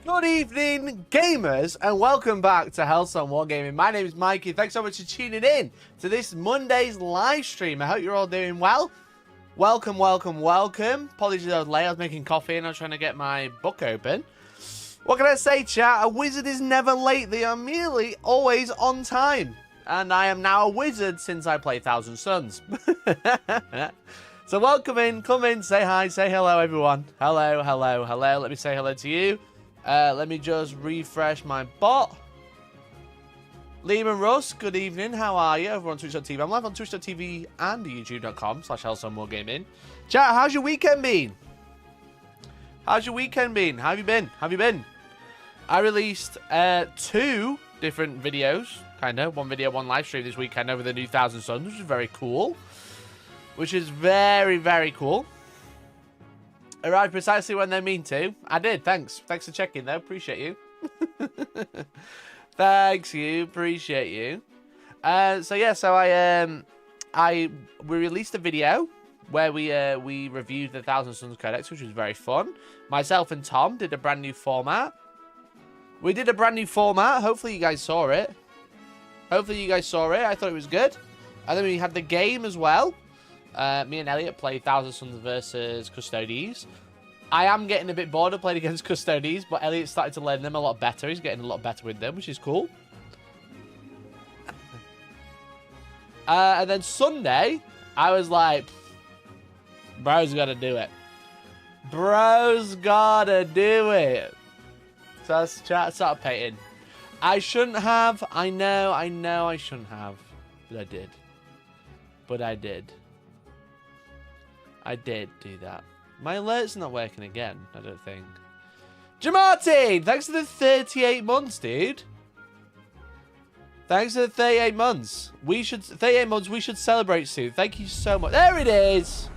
Good evening, gamers, and welcome back to Hellstormwargaming. My name is Mikey. Thanks so much for tuning in to this Monday's live stream. I hope you're all doing well. Welcome, welcome, welcome. Apologies, I was late. I was making coffee and I was trying to get my book open. What can I say, chat? A wizard is never late. They are merely always on time. And I am now a wizard since I played Thousand Suns. So welcome in, come in, say hi, say hello, everyone. Hello, hello, hello. Let me say hello to you. Let me just refresh my bot. Liam and Russ, good evening. How are you? Over on Twitch.tv. I'm live on Twitch.tv and YouTube.com/Hellstormwargaming. Chat, how's your weekend been? How's your weekend been? How have you been? How have you been? I released 2 different videos, kind of. One video, one live stream this weekend over the new Thousand Suns, which is very cool. Which is very, very cool. Arrived precisely when they mean to. I did, thanks. Thanks for checking, though. Appreciate you. Thanks, you. Appreciate you. So we released a video where we reviewed the Thousand Suns Codex, which was very fun. Myself and Tom did a brand new format. We did a brand new format. Hopefully you guys saw it. Hopefully you guys saw it. I thought it was good. And then we had the game as well. Me and Elliot played Thousand Suns versus Custodes. I am getting a bit bored of playing against Custodes, but Elliot's starting to learn them a lot better. He's getting a lot better with them, which is cool. And then Sunday, I was like, bro's got to do it. Bro's got to do it. So I started painting. I shouldn't have. I know I shouldn't have. But I did. But I did. I did do that. My alert's not working again, I don't think. Jamartin! Thanks for the 38 months, dude. Thanks for the 38 months. 38 months, we should celebrate soon. Thank you so much. There it is!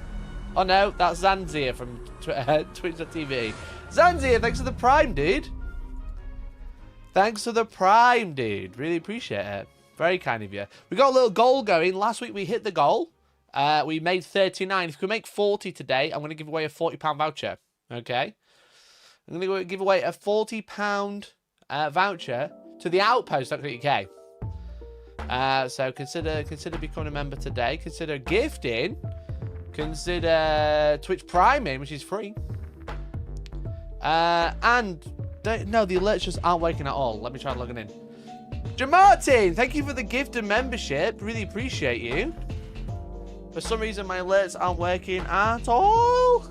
Oh no, that's Zanzir from Twitch.tv. Zanzir, thanks for the Prime, dude. Thanks for the Prime, dude. Really appreciate it. Very kind of you. We got a little goal going. Last week we hit the goal. We made 39. If we can make 40 today, I'm going to give away a £40 voucher. Okay? I'm going to give away a £40 voucher to the Outpost.uk. So consider becoming a member today. Consider gifting. Consider Twitch Priming, which is free. And no, the alerts just aren't working at all. Let me try logging in. Jamartin, thank you for the gift and membership. Really appreciate you. For some reason, my alerts aren't working at all.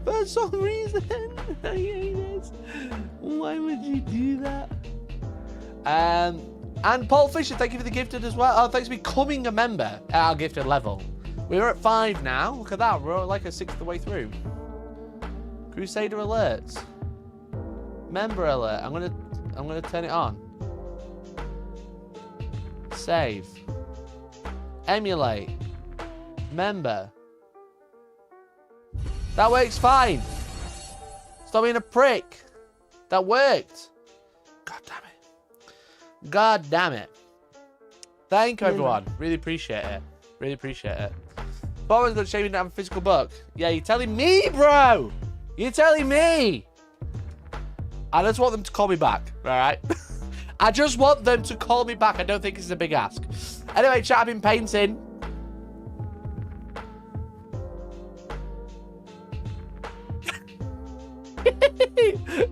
For some reason. I hate this. Why would you do that? And Paul Fisher, thank you for the gifted as well. Oh, thanks for becoming a member at our gifted level. We're at 5 now. Look at that. We're like a 6th of the way through. Crusader alerts. Member alert. I'm gonna turn it on. Save. Emulate. Member. That works fine. Stop being a prick. That worked. God damn it. God damn it. Thank you, everyone. Really appreciate it. Really appreciate it. Bowen's got to shave down a physical book. Yeah, you're telling me, bro. You're telling me. I just want them to call me back. All right. I just want them to call me back. I don't think it's a big ask. Anyway, chat, I've been painting.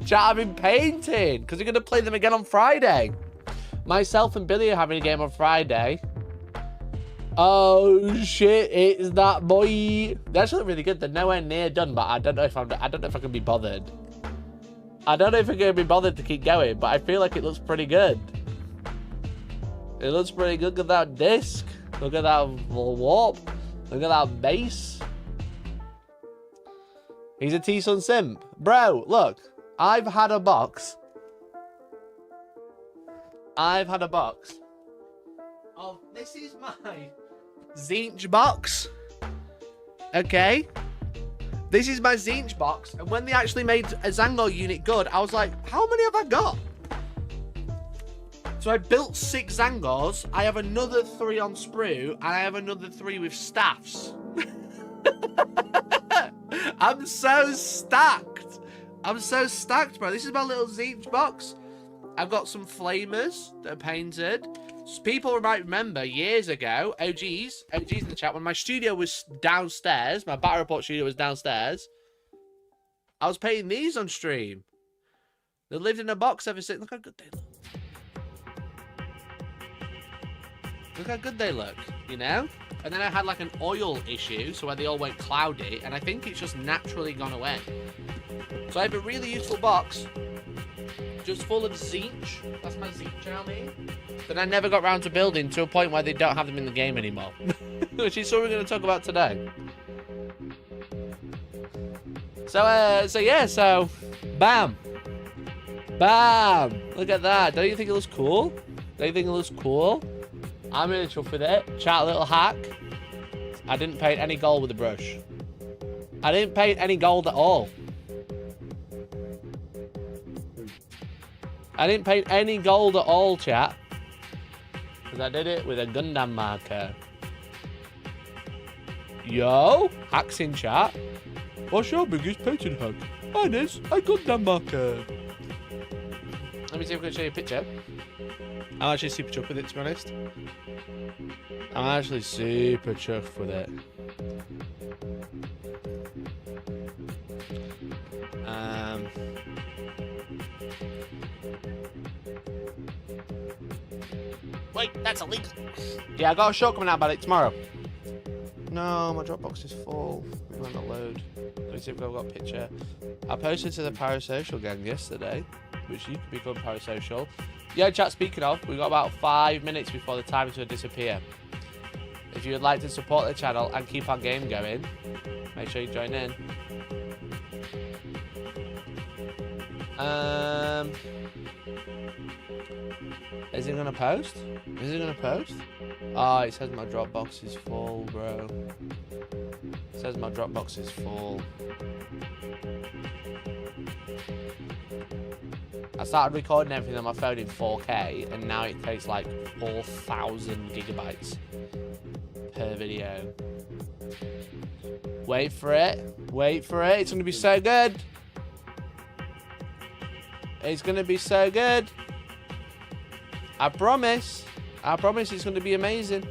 Chat, I've been painting because we're going to play them again on Friday. Myself and Billy are having a game on Friday. Oh shit, it's that boy. They're actually really good. They're nowhere near done, but I don't know if I can be bothered. I don't know if I'm going to be bothered to keep going, but I feel like it looks pretty good. It looks pretty good. Look at that disc. Look at that warp. Look at that base. He's a T-Sun simp. Bro, look. I've had a box. Oh, this is my Zinch box. Okay. This is my Zinch box. And when they actually made a Zangor unit good, I was like, how many have I got? So I built 6 Zangors. I have another 3 on sprue. And I have another 3 with staffs. I'm so stacked. I'm so stacked, bro. This is my little Zeech box. I've got some flamers that are painted. So people might remember years ago, OGs in the chat, when my studio was downstairs, my Battle Report studio was downstairs, I was painting these on stream. They lived in a box ever since. Look how good they look. Look how good they look, you know? And then I had like an oil issue, so where they all went cloudy, and I think it's just naturally gone away. So I have a really useful box, just full of Zeech. That's my Zeech army. That I never got around to building to a point where they don't have them in the game anymore. Which is what we're going to talk about today. So yeah, bam. Bam! Look at that. Don't you think it looks cool? Don't you think it looks cool? I'm really chuffed with it. Chat, a little hack. I didn't paint any gold with a brush. I didn't paint any gold at all. I didn't paint any gold at all, chat. Because I did it with a Gundam marker. Yo! Hacks in chat. What's your biggest painting hack? Mine is a Gundam marker. Let me see if I can show you a picture. I'm actually super chuffed with it, to be honest. I'm actually super chuffed with it. Wait, that's illegal. Yeah, I got a show coming out about it tomorrow. No, my Dropbox is full. It might not load. Let me see if I've got a picture. I posted to the Parasocial gang yesterday, which you could become Parasocial. Yeah, chat, speaking of, we've got about 5 minutes before the time to disappear. If you would like to support the channel and keep our game going, make sure you join in. Is it gonna post? Is it gonna post? Oh, it says my Dropbox is full, bro. It says my Dropbox is full. I started recording everything on my phone in 4K, and now it takes like 4,000 gigabytes per video. Wait for it. Wait for it. It's gonna be so good. It's gonna be so good. I promise. I promise it's gonna be amazing.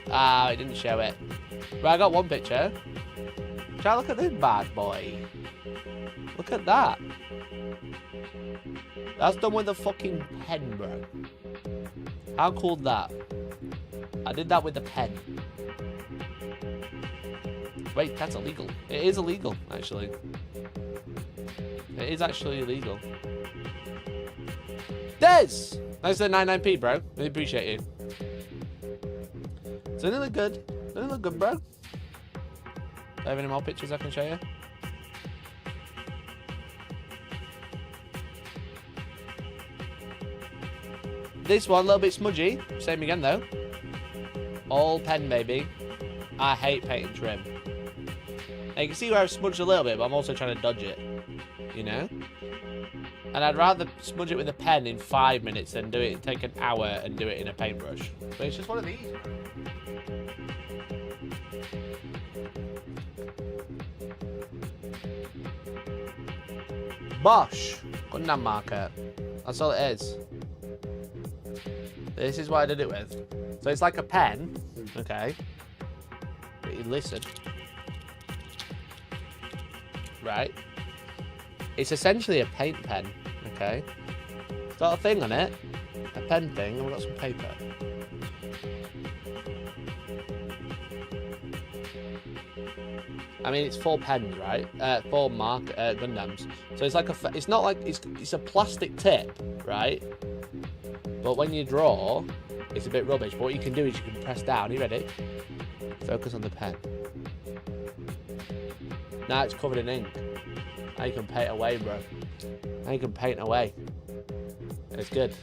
Ah, it didn't show it. But I got one picture. Try look at this bad boy. Look at that. That's done with a fucking pen, bro. How cool is that? I did that with a pen. Wait, that's illegal. It is illegal, actually. It is actually illegal. Des! Thanks for the 99p, bro. Really appreciate you. Doesn't it look good? Doesn't it look good, bro? Do I have any more pictures I can show you? This one, a little bit smudgy. Same again, though. All pen, baby. I hate painting trim. Now, you can see where I've smudged a little bit, but I'm also trying to dodge it. You know? And I'd rather smudge it with a pen in 5 minutes than do it, take an hour and do it in a paintbrush. But it's just one of these. Bosh! Gundam marker. That's all it is. This is what I did it with. So it's like a pen, okay? But you listen. Right? It's essentially a paint pen, okay? It's got a thing on it, a pen thing, and we've got some paper. I mean, it's 4 pens, right? 4 Gundams. So it's like it's not like it's a plastic tip, right? But when you draw, it's a bit rubbish. But what you can do is you can press down. Are you ready? Focus on the pen. Now it's covered in ink. Now you can paint away, bro. Now you can paint away. It's good.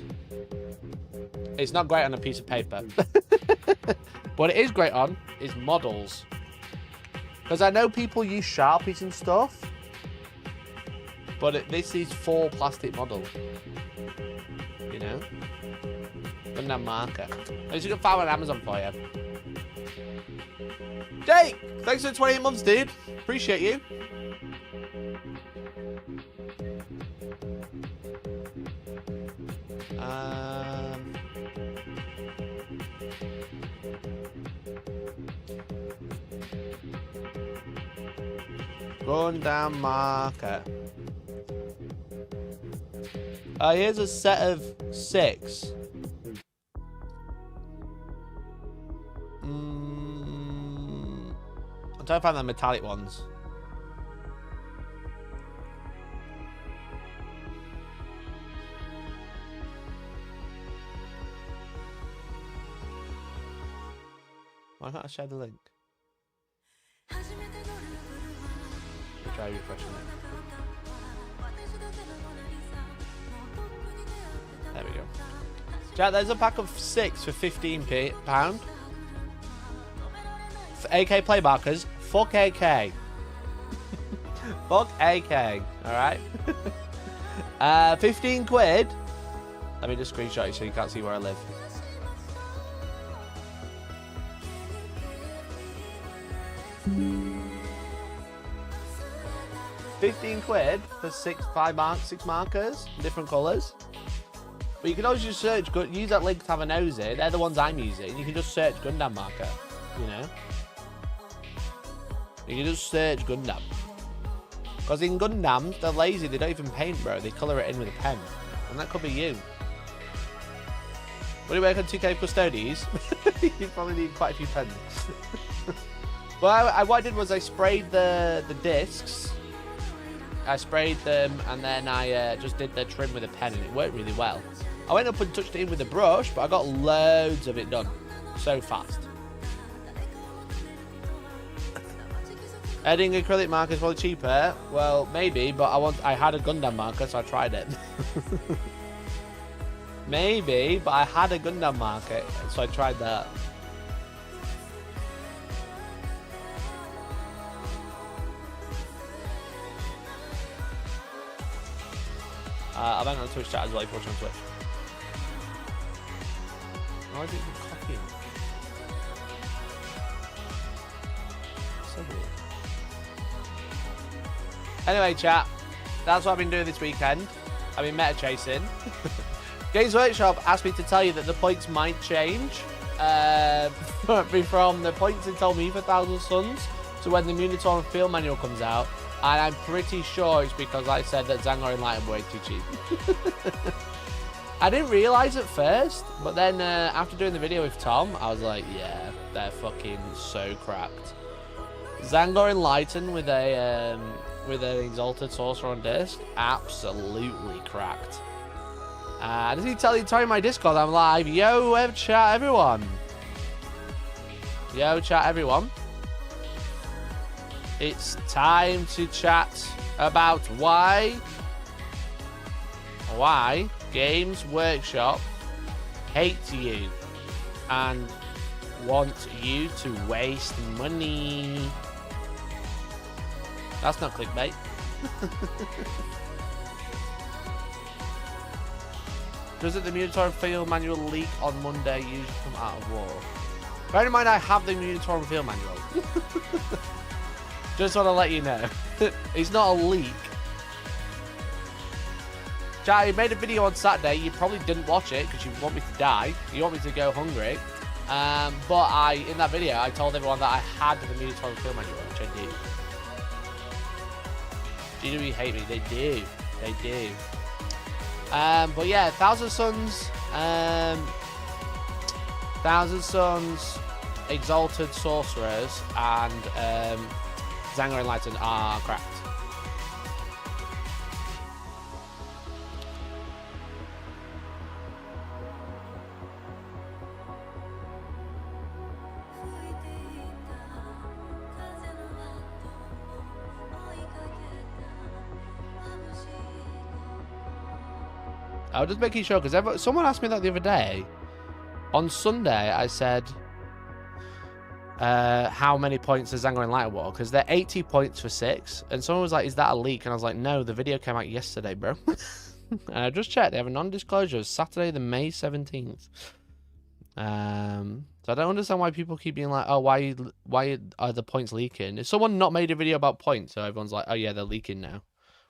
It's not great on a piece of paper. What it is great on is models. Because I know people use Sharpies and stuff. But this is 4 plastic model. You know? Gundam marker. At least you can find one on Amazon for you. Jake, thanks for the 28 months, dude. Appreciate you. Gundam marker. Here's a set of 6. I'm trying to find the metallic ones. Why can't I share the link? We'll try refreshing it. There we go. Jack, there's a pack of 6 for £15. For AK play markers. Fuck AK. Fuck AK. Alright? 15 quid. Let me just screenshot you so you can't see where I live. £15 for 6 markers, different colours. But you can always just search, use that link to have a nosy. They're the ones I'm using. You can just search Gundam marker, you know. You can just search Gundam. Because in Gundam, they're lazy. They don't even paint, bro. They colour it in with a pen. And that could be you. When you work on 2K custodies, you probably need quite a few pens. Well, what I did was I sprayed the discs. I sprayed them and then I just did the trim with a pen and it worked really well. I went up and touched it in with a brush, but I got loads of it done so fast. Adding acrylic marker is probably cheaper. Well, maybe, but I had a Gundam marker, so I tried it. Maybe, but I had a Gundam marker, so I tried that. I'm back on Twitch chat as well if you're watching on Twitch. Why is it even copying? So weird. Anyway, chat, that's what I've been doing this weekend. I've been meta chasing. Games Workshop asked me to tell you that the points might change from the points they told me for Thousand Suns to when the Minotaur Field Manual comes out. And I'm pretty sure it's because I said that Zangor and Light were way too cheap. I didn't realise at first, but then after doing the video with Tom, I was like, yeah, they're fucking so cracked. Zangor Enlighten with an Exalted Sorcerer on disc, absolutely cracked. Does he tell you in my Discord I'm live? Yo, chat everyone. Yo, chat everyone. It's time to chat about why Games Workshop hate you and want you to waste money. That's not clickbait. Doesn't the Minotaur Field Manual leak on Monday usually come out of war? Bear in mind I have the Minotaur Field Manual. Just want to let you know. It's not a leak. Chat, I made a video on Saturday. You probably didn't watch it because you want me to die. You want me to go hungry. But in that video, I told everyone that I had the Minotaur Field Manual, which I did. GW hate me. They do. They do. But yeah, Thousand Suns, Exalted Sorcerers, and Zangor Enlighten are cracked. I was just making sure because someone asked me that the other day. On Sunday, I said, how many points does Zangor Enlighten War? Because they're 80 points for 6. And someone was like, is that a leak? And I was like, no, the video came out yesterday, bro. And I just checked. They have a non-disclosure. Saturday, the May 17th. So I don't understand why people keep being like, oh, why are the points leaking? If someone not made a video about points, so everyone's like, oh yeah, they're leaking now,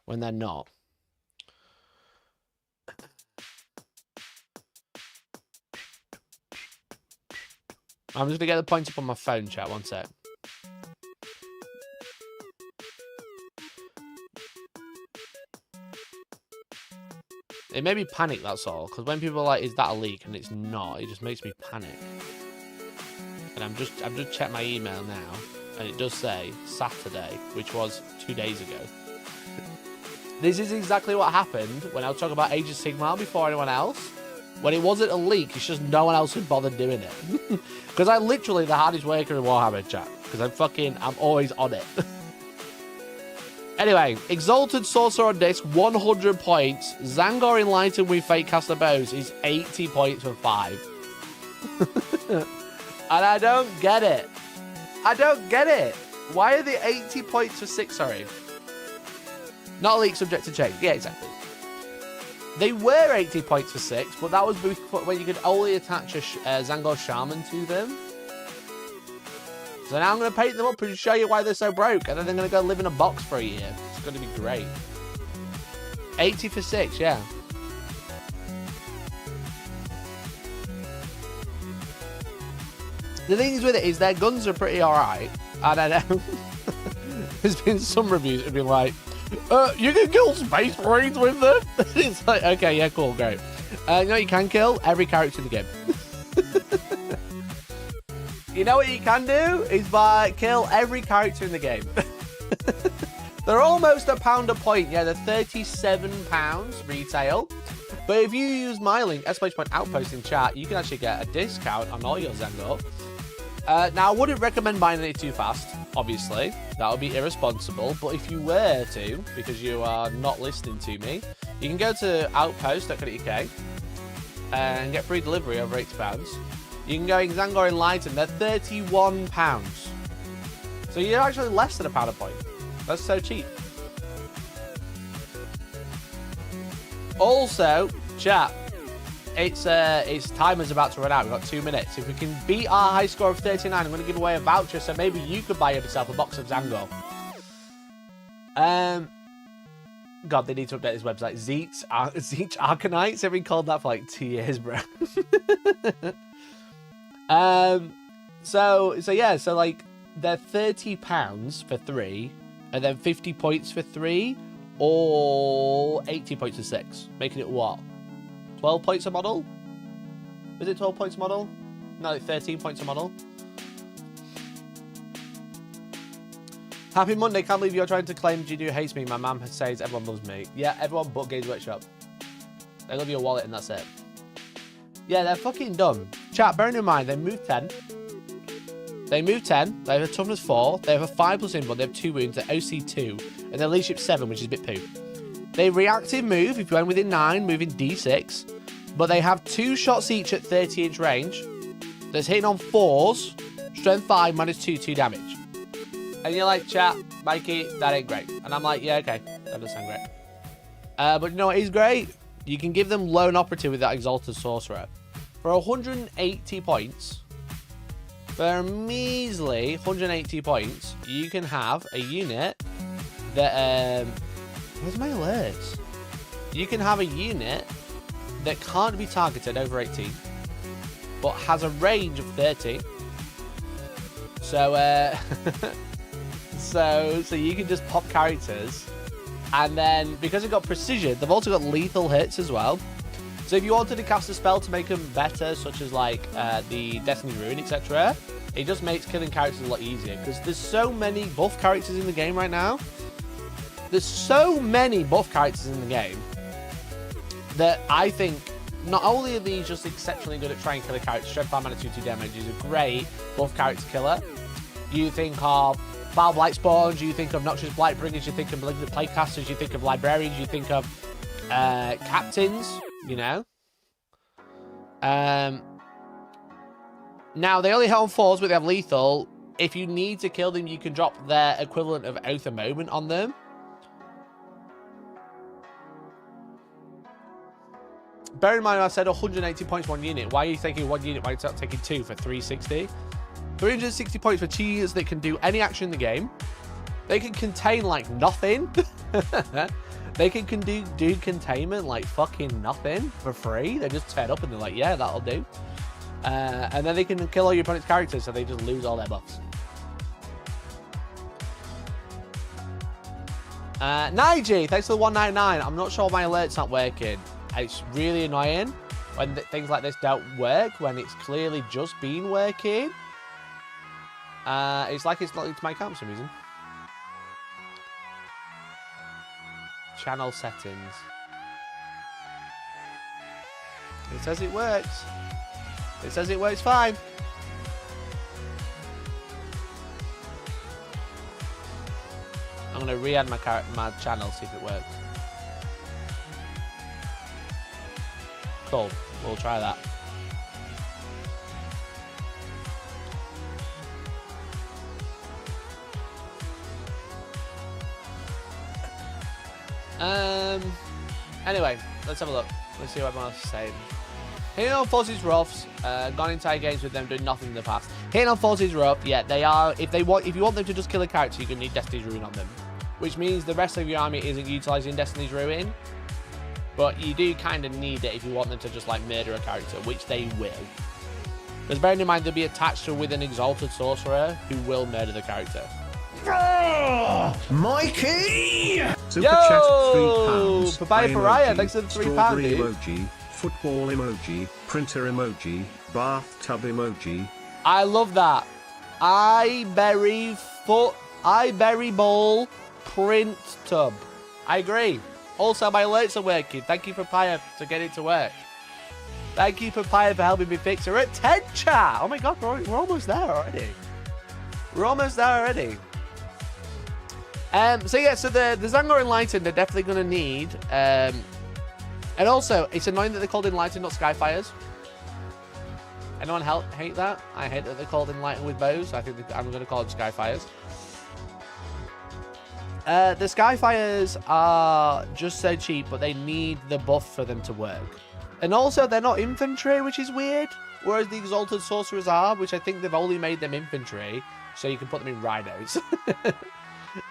when they're not. I'm just gonna get the points up on my phone, chat. One sec. It made me panic, that's all. Because when people are like, is that a leak? And it's not, it just makes me panic. And I'm just checked my email now, and it does say Saturday, which was 2 days ago. This is exactly what happened when I was talking about Age of Sigmar before anyone else. When it wasn't a leak, it's just no one else had bothered doing it. Because I'm literally the hardest worker in Warhammer, chat. Because I'm always on it. Anyway, Exalted Sorcerer on disc, 100 points. Zangor Enlightened with Fate Caster Bows is 80 points for 5. And I don't get it. I don't get it. Why are they 80 points for 6, sorry? Not a leak, subject to change. Yeah, exactly. They were 80 points for 6, but that was when you could only attach a Zangor Shaman to them. So now I'm going to paint them up and show you why they're so broke. And then they're going to go live in a box for a year. It's going to be great. 80 for 6, yeah. The thing is with it is their guns are pretty alright. And I know there's been some reviews that have been like, you can kill Space Marines with them. It's like, okay, yeah, cool, great. You know what you can kill? Every character in the game. You know what you can do? Is kill every character in the game. They're almost £1 a point. Yeah, they're £37 retail. But if you use my link, !Outpost in chat, you can actually get a discount on all your Zangor. Now, I wouldn't recommend buying it too fast, obviously. That would be irresponsible. But if you were to, because you are not listening to me, you can go to outpost.co.uk and get free delivery over £80. You can go in Zangor Enlightened, they're £31. So you're actually less than £1 a point. That's so cheap. Also, chat, its timer's about to run out. We've got 2 minutes. If we can beat our high score of 39, I'm going to give away a voucher, so maybe you could buy yourself a box of Zangor. God, they need to update this website. Zeech Arcanites. They've been called that for like 2 years, bro. So like they're £30 for 3, and then 50 points for 3, or 80 points for 6, making it what? 12 points a model? Is it 12 points a model? No, like 13 points a model. Happy Monday, can't believe you're trying to claim Ginu hates me. My mum says everyone loves me. Yeah, everyone but Games Workshop. They love your wallet and that's it. Yeah, they're fucking dumb. Chat, bearing in mind, they moved 10. They moved 10. They have a toughness 4. They have a 5+ input. They have 2 wounds. They're OC 2. And their leadership 7, which is a bit poo. They reactive move if you went within 9, moving D6. But they have 2 shots each at 30-inch range. That's hitting on 4s. Strength 5, -2, 2 damage. And you're like, chat, Mikey, that ain't great. And I'm like, yeah, okay. That does sound great. But you know what is great? You can give them Lone Operative with that Exalted Sorcerer. For 180 points, for a measly 180 points, you can have a unit that, where's my alerts? You can have a unit that can't be targeted over 18, but has a range of 30. So, so you can just pop characters. And then, because it got precision, they've also got lethal hits as well. So if you wanted to cast a spell to make them better, such as like the Destiny Ruin, etc., it just makes killing characters a lot easier. Because there's so many buff characters in the game right now. There's so many buff characters in the game that I think not only are these just exceptionally good at trying to kill a character, Strength 5, -2, 2 damage is a great buff character killer. You think of Foul Blight Spawns, you think of Noxious Blightbringers, you think of Malignant Playcasters, you think of Librarians, you think of Captains, you know. Now, they only hit on 4s, but they have lethal. If you need to kill them, you can drop their equivalent of Oath of Moment on them. bear in mind I said 180 points 1 unit. Why are you taking 1 unit? Why are you not taking 2 for 360? 360 points for 2 units that can do any action in the game. They can contain like nothing. They can do containment like fucking nothing for free. They just turn up and they're like, yeah, that'll do. And then they can kill all your opponent's characters, so they just lose all their buffs. Nige, thanks for the 199. I'm not sure my alert's not working. It's really annoying when things like this don't work, when it's clearly just been working. It's like it's not into my account for some reason. Channel settings. It says it works. It says it works fine. I'm going to re-add my channel, see if it works. Cool. We'll try that. Anyway, let's have a look. Let's see what everyone else is saying. Hitting on forces roughs, gone entire games with them doing nothing in the past. Hitting on forces rough, yeah, they are. If you want them to just kill a character, you're gonna need Destiny's Ruin on them, which means the rest of your army isn't utilizing Destiny's Ruin. But you do kind of need it if you want them to just like murder a character, which they will. Because bearing in mind they'll be attached to with an exalted sorcerer who will murder the character. Mikey! Super chat £3. Papaya Pariah, thanks for the £3, dude. Emoji, football emoji, printer emoji, bathtub emoji. I love that. I berry ball print tub. I agree. Also, my alerts are working. Thank you, Papaya, to get it to work. Thank you, Papaya, for helping me fix it. We're at 10 chat. Oh my god, we're almost there already. We're almost there already. So yeah, so the Zangor Enlightened, they're definitely going to need. And also, it's annoying that they're called Enlightened, not Skyfires. Anyone hate that? I hate that they're called Enlightened with bows. I think I'm going to call them Skyfires. The Skyfires are just so cheap, but they need the buff for them to work. And also, they're not infantry, which is weird. Whereas the Exalted Sorcerers are, which I think they've only made them infantry, so you can put them in rhinos.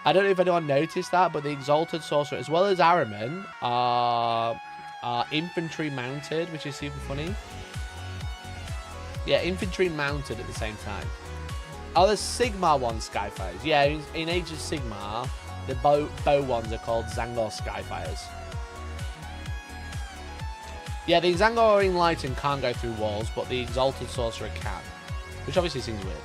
I don't know if anyone noticed that, but the Exalted Sorcerer, as well as Ahriman, are infantry mounted, which is super funny. Yeah, infantry mounted at the same time. Oh, there's Sigmar ones, Skyfires. Yeah, in Age of Sigmar, the bow ones are called Zangor Skyfires. Yeah, the Zangor Enlightened can't go through walls, but the Exalted Sorcerer can, which obviously seems weird.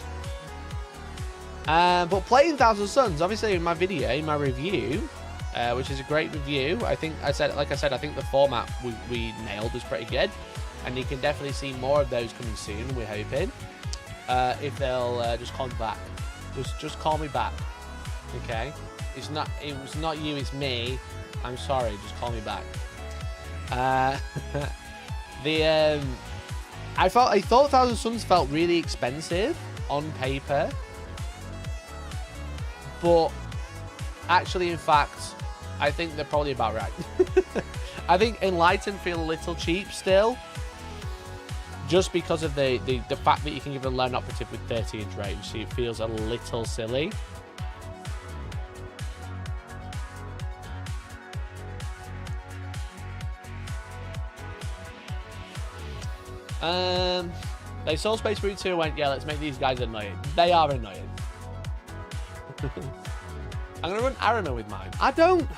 But playing Thousand Suns, obviously in my video, in my review, which is a great review, I think I said I think the format we nailed was pretty good, and you can definitely see more of those coming soon. We're hoping if they'll just call me back, just call me back, okay? It was not you, it's me. I'm sorry, just call me back. I thought Thousand Suns felt really expensive on paper. But actually, in fact, I think they're probably about right. I think Enlightened feel a little cheap still. Just because of the fact that you can give a lone operative with 30-inch range. So it feels a little silly. They saw Space Marine 2 and went, yeah, let's make these guys annoying. They are annoying. I'm going to run Ahriman with mine. I don't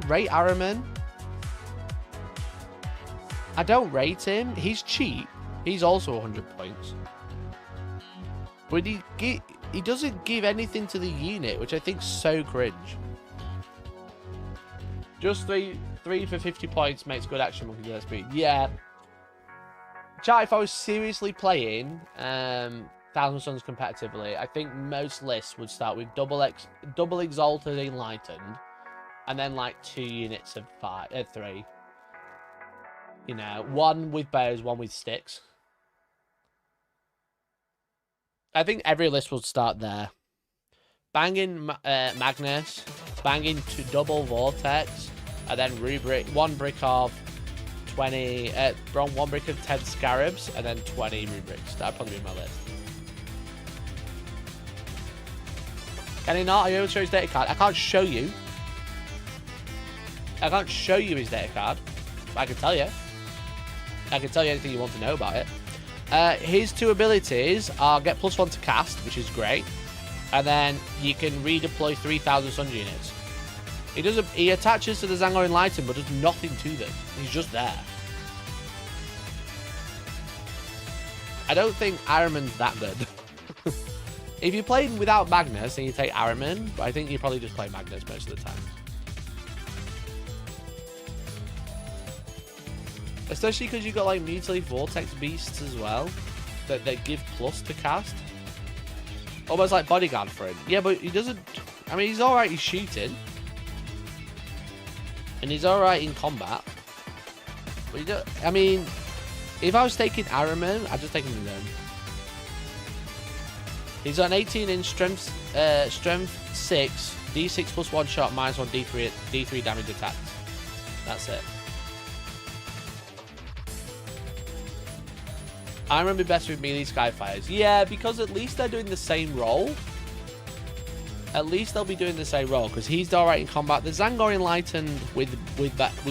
rate Ahriman. I don't rate him. He's cheap. He's also 100 points. But he doesn't give anything to the unit, which I think is so cringe. Just three for 50 points makes good action monkey less speed. Yeah. Chat, if I was seriously playing Thousand Suns competitively, I think most lists would start with double Exalted Enlightened, and then like 2 units of 3. You know, 1 with bows, 1 with sticks. I think every list would start there. Banging Magnus, banging 2 double Vortex, and then rubric 1 brick of 20 1 brick of 10 scarabs, and then 20 rubrics. That'd probably be my list. Can he not? Are you able to show his data card? I can't show you. I can't show you his data card, but I can tell you. I can tell you anything you want to know about it. His 2 abilities are get +1 to cast, which is great, and then you can redeploy 3,000 sun units. He attaches to the Zangor Enlightened, but does nothing to them. He's just there. I don't think Ahriman's that good. If you played without Magnus, then you take Ahriman, but I think you probably just play Magnus most of the time. Especially because you've got like Mutilate Vortex Beasts as well, that give plus to cast. Almost like Bodyguard for him. Yeah, but he doesn't... I mean, he's alright, he's shooting. And he's alright in combat. But you don't... I mean, if I was taking Ahriman, I'd just take him to them. He's got an 18-inch strength 6, D6 plus 1 shot, -1 D3 damage attacked. That's it. I remember best with melee Skyfires. Yeah, because at least they're doing the same role. At least they'll be doing the same role, because he's alright in combat. The Zangor Enlightened with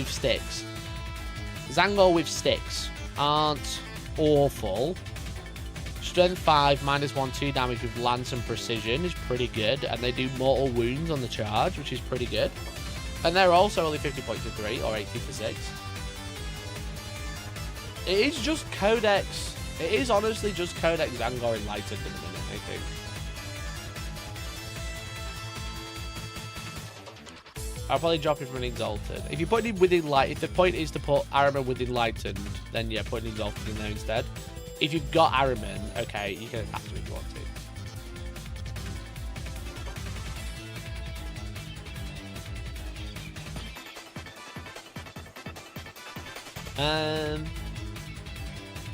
sticks. Zangor with sticks aren't awful. Strength 5, -1, 2 damage with lance and precision is pretty good. And they do mortal wounds on the charge, which is pretty good. And they're also only 50 points to 3, or 80 for 6. It is just Codex. It is honestly just Codex Zangor Enlightened in a minute, I think. I'll probably drop it from an Exalted. If you put him with Enlightened, if the point is to put Ahriman with Enlightened, then yeah, put an Exalted in there instead. If you've got Ahriman, okay, you can attack him if you want to.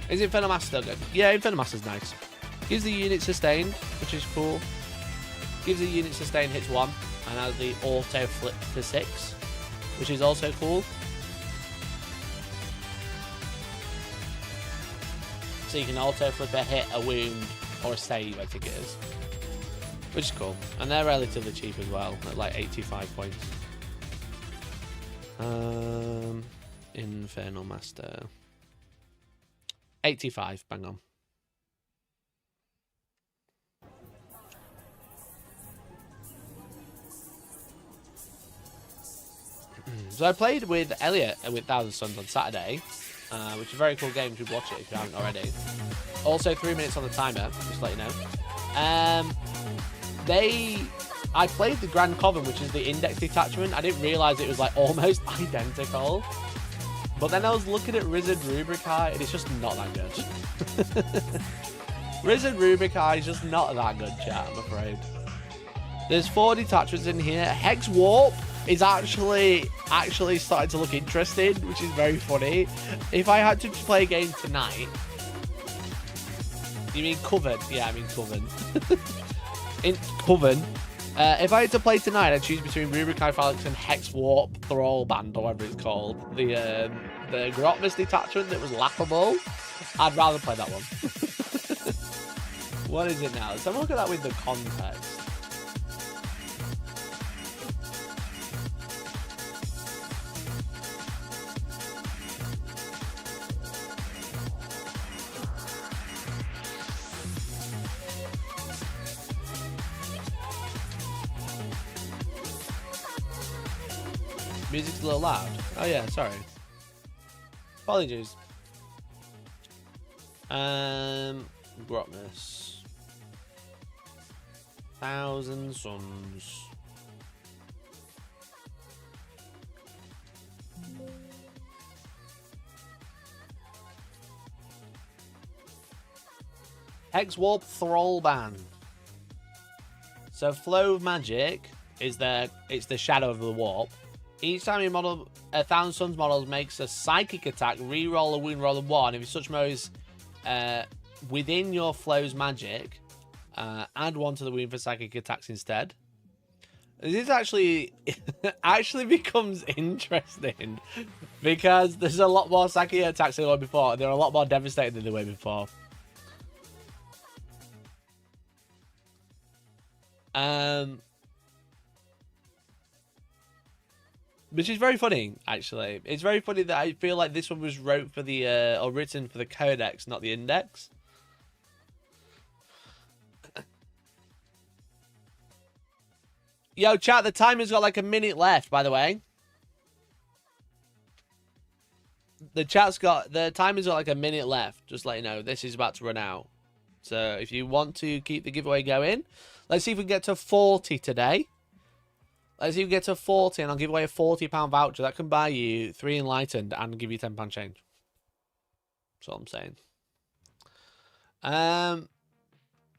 Is Inferno Master still good? Yeah, Inferno Master's nice. Gives the unit sustained, which is cool. Gives the unit sustained, hits 1, and has the auto flip to 6, which is also cool. So you can auto flip a hit, a wound, or a save, I think it is. Which is cool. And they're relatively cheap as well, at like 85 points. Infernal Master. 85, bang on. So I played with Elliot and with Thousand Suns on Saturday, which is a very cool game. You should watch it if you haven't already. Also 3 minutes on the timer, just to let you know. I played the Grand Coven, which is the index detachment. I didn't realise it was like almost identical. But then I was looking at Risen Rubrici, and it's just not that good. Risen Rubrici is just not that good, chat, I'm afraid. There's 4 detachments in here. Hex Warp is actually starting to look interesting, which is very funny. If I had to play a game tonight... You mean Coven? Yeah, I mean Coven. In Coven. If I had to play tonight, I'd choose between Rubrici Phalanx and Hex Warp Thrall Band, or whatever it's called. The Grotmus detachment that was laughable. I'd rather play that one. What is it now? Let's have a look at that with the context. Music's a little loud. Oh yeah, sorry. Apologies. Grotmus. Thousand Suns. Hex Warp Thrall Band. So Flow of Magic is it's the shadow of the warp. Each time you model a Thousand Suns model makes a psychic attack, re-roll a wound roll of 1. If such mode is within your Flow's magic, add 1 to the wound for psychic attacks instead. This actually actually becomes interesting because there's a lot more psychic attacks than there were before. They're a lot more devastating than they were before. Which is very funny, actually. It's very funny that I feel like this one was wrote for the or written for the codex, not the index. Yo, chat, the timer's got like a minute left, by the way. The timer's got like a minute left. Just let you know, this is about to run out. So if you want to keep the giveaway going, let's see if we can get to 40 today. Let's see if we get to 40 and I'll give away a £40 voucher. That can buy you 3 enlightened and give you £10 change. That's all I'm saying.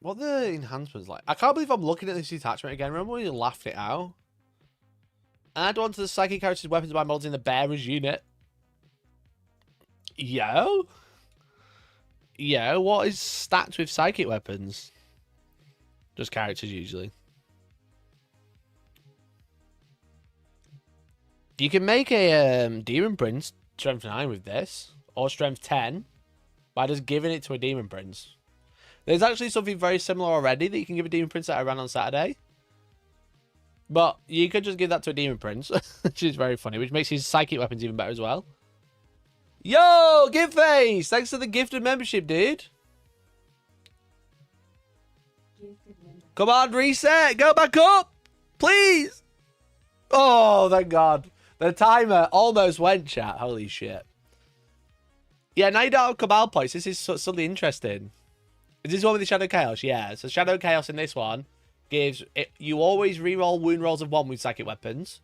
What are the enhancements like? I can't believe I'm looking at this detachment again. Remember when you laughed it out? Add one to the psychic character's weapons by mods in the bearer's unit. Yo? Yo, what is stacked with psychic weapons? Just characters, usually. You can make a demon prince strength 9 with this. Or strength 10. By just giving it to a demon prince. There's actually something very similar already that you can give a demon prince that I ran on Saturday. But you could just give that to a demon prince, which is very funny, which makes his psychic weapons even better as well. Yo, Give Face! Thanks for the gifted membership, dude. Come on, reset! Go back up! Please! Oh, thank God. The timer almost went, chat. Holy shit. Yeah, now you don't have Cabal points. This is suddenly interesting. Is this one with the Shadow Chaos? Yeah. So Shadow Chaos in this one gives it. You always reroll wound rolls of 1 with psychic weapons,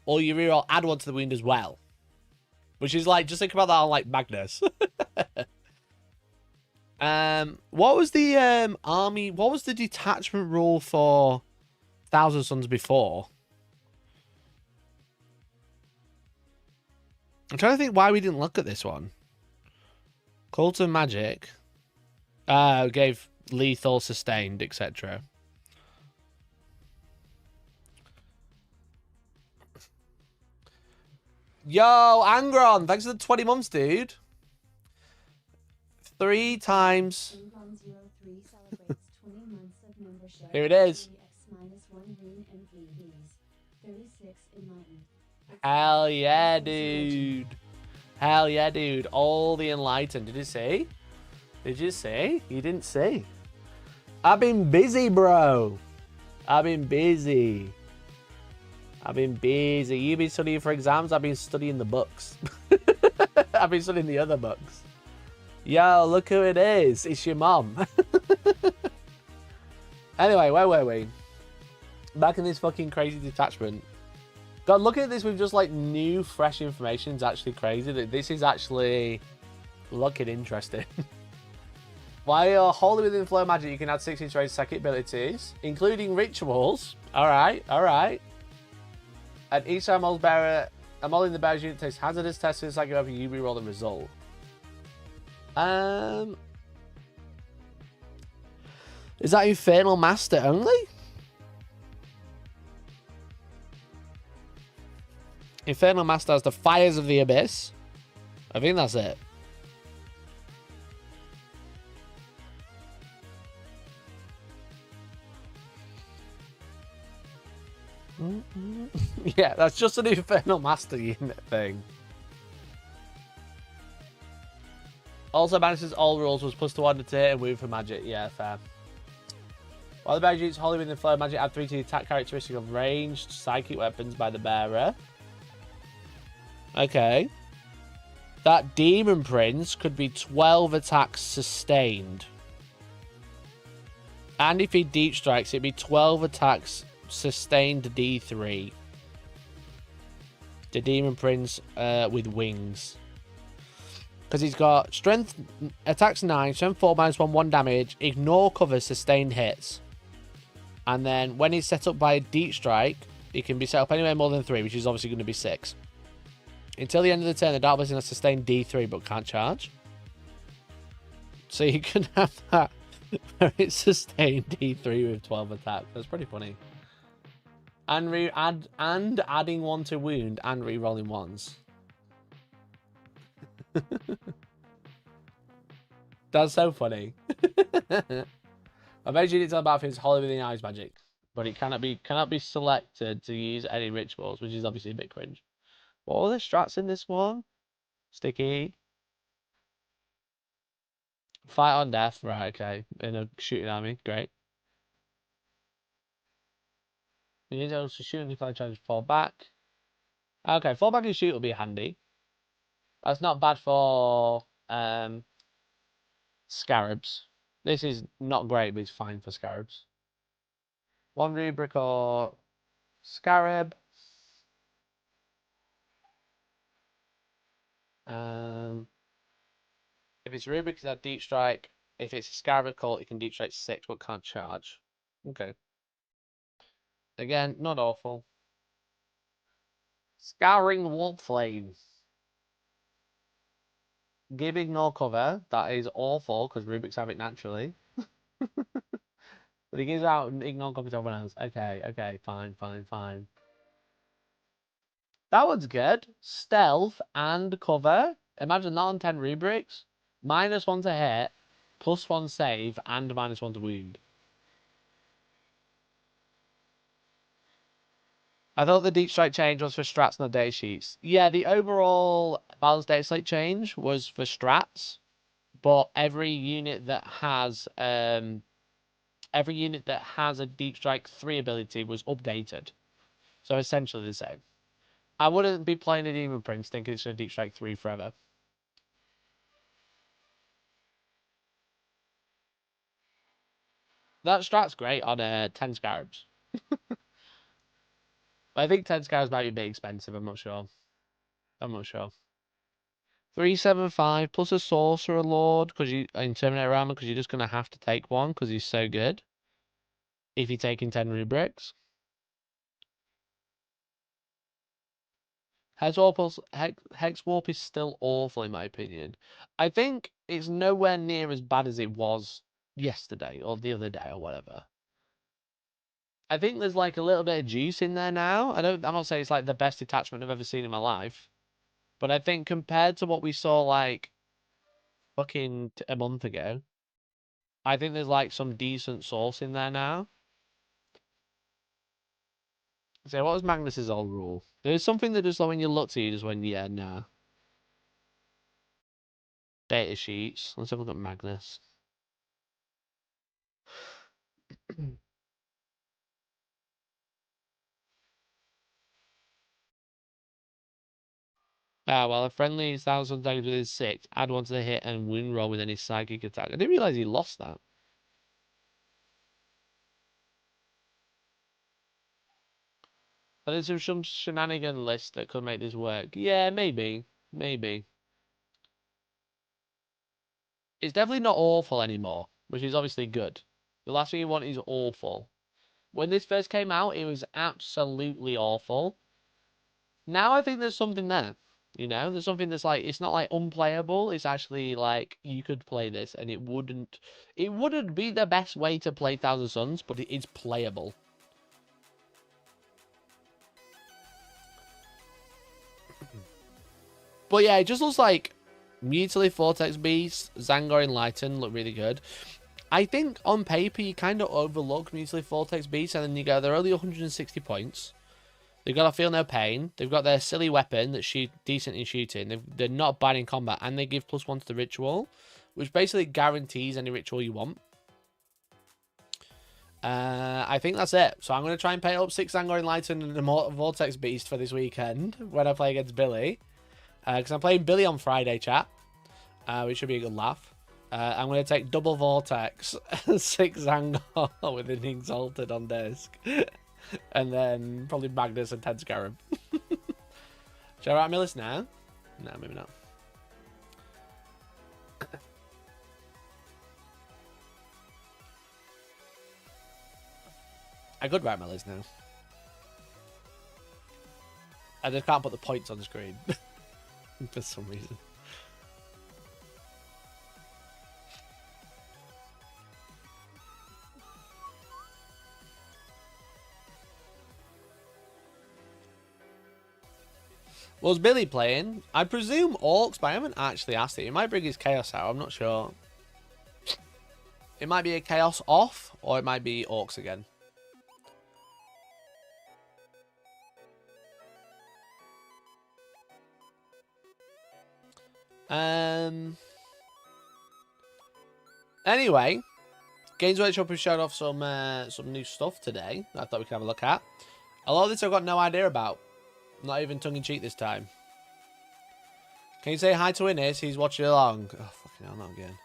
or you reroll add 1 to the wound as well. Which is like, just think about that on like Magnus. What was the army? What was the detachment rule for Thousand Suns before? I'm trying to think why we didn't look at this one. Cult of Magic. Gave lethal, sustained, etc. Yo, Angron, thanks for the 20 months, dude. 3 times. Here it is. Hell yeah, dude. Hell yeah, dude. All the enlightened. Did you see? Did you see? You didn't see. I've been busy, bro. I've been busy. I've been busy. You've been studying for exams. I've been studying the books. I've been studying the other books. Yo, look who it is. It's your mom. Anyway, where were we? Back in this fucking crazy detachment. God, looking at this with just like new, fresh information is actually crazy. This is actually looking interesting. While you're holding within the flow of magic, you can add 16 range psychic abilities, including rituals. Alright, alright. And each time a mold in the bearer's unit takes hazardous tests with psychic weapon, you reroll the result. Is that Infernal Master only? Infernal Master has the Fires of the Abyss. I think that's it. Yeah, that's just an Infernal Master unit thing. Also banishes all rules, was +1 to hit and wound for magic. Yeah, fair. While the bearer uses holy within the flow of magic, add 3 to the attack characteristic of ranged psychic weapons by the bearer. Okay. That Demon Prince could be 12 attacks sustained. And if he deep strikes, it'd be 12 attacks sustained D3. The Demon Prince with wings. Because he's got strength, attacks 9, strength 4, -1, 1 damage, ignore cover, sustained hits. And then when he's set up by a deep strike, he can be set up anywhere more than 3, which is obviously going to be 6. Until the end of the turn, the Dark Blessing has sustained D3 but can't charge. So you can have that where it's sustained D3 with 12 attacks. That's pretty funny. And adding one to wound and re-rolling ones. That's so funny. I imagine it's about his Holy Within Eyes magic, but it cannot be selected to use any rituals, which is obviously a bit cringe. What are the strats in this one? Sticky. Fight on death, right? Okay, in a shooting army, great. You need to also shoot and declare charge fall back. Okay, fall back and shoot will be handy. That's not bad for scarabs. This is not great, but it's fine for scarabs. One rubric or scarab. If it's rubric, it's a deep strike. If it's a scarab cult, it can deep strike 6, but can't charge. Okay. Again, not awful. Scouring Wolf Flame. Giving no cover. That is awful, because rubrics have it naturally. But he gives out ignore cover to everyone else. Okay, fine. That one's good. Stealth and cover. Imagine that on 10 rubrics. -1 to hit, +1 save, and -1 to wound. I thought the deep strike change was for strats, not data sheets. Yeah, the overall balanced data slate change was for strats, but every unit that has a deep strike 3 ability was updated. So essentially the same. I wouldn't be playing a Demon Prince thinking it's going to deep strike 3 forever. That strat's great on 10 scarabs. I think 10 scarabs might be a bit expensive, I'm not sure. 375 plus a sorcerer lord because you in Terminator armor because you're just gonna have to take one because he's so good. If you're taking 10 rubrics. Hex Warp is still awful in my opinion. I think it's nowhere near as bad as it was yesterday or the other day or whatever. I think there's like a little bit of juice in there now. I'm not saying it's like the best detachment I've ever seen in my life. But I think compared to what we saw like fucking a month ago, I think there's like some decent sauce in there now. So what was Magnus's old rule? There's something that just like when you look to you just went, yeah, nah. Data sheets. Let's have a look at Magnus. Well, a friendly is 1,000 damage with his 6. Add 1 to the hit and wound roll with any psychic attack. I didn't realize he lost that. But there's some shenanigan list that could make this work. Yeah, maybe. Maybe. It's definitely not awful anymore, which is obviously good. The last thing you want is awful. When this first came out, it was absolutely awful. Now I think there's something there. You know, there's something that's like it's not like unplayable. It's actually like you could play this and it wouldn't be the best way to play Thousand Suns, but it is playable. But yeah, it just looks like Mutilate Vortex Beast, Zangor Enlighten look really good. I think on paper you kind of overlook Mutilate Vortex Beast, and then you go, they're only 160 points. They've got to feel no pain. They've got their silly weapon that's decent in shooting. They're not bad in combat, and they give +1 to the ritual, which basically guarantees any ritual you want. I think that's it. So I'm going to try and paint up 6 Zangor Enlighten and a Vortex Beast for this weekend when I play against Billy. Because I'm playing Billy on Friday, chat. Which should be a good laugh. I'm going to take double Vortex, 6 Zangor with an Exalted on disc. And then probably Magnus and 10 Scarab. Should I write my list now? No, maybe not. I could write my list now. I just can't put the points on the screen. For some reason. Was Billy playing? I presume orks, but I haven't actually asked it. He might bring his chaos out. I'm not sure. It might be a chaos off, or it might be orks again. Anyway, Games Workshop has showed off some new stuff today that I thought we could have a look at. A lot of this I've got no idea about. Not even tongue-in-cheek this time. Can you say hi to Innes? He's watching along. Oh, fucking hell, not again.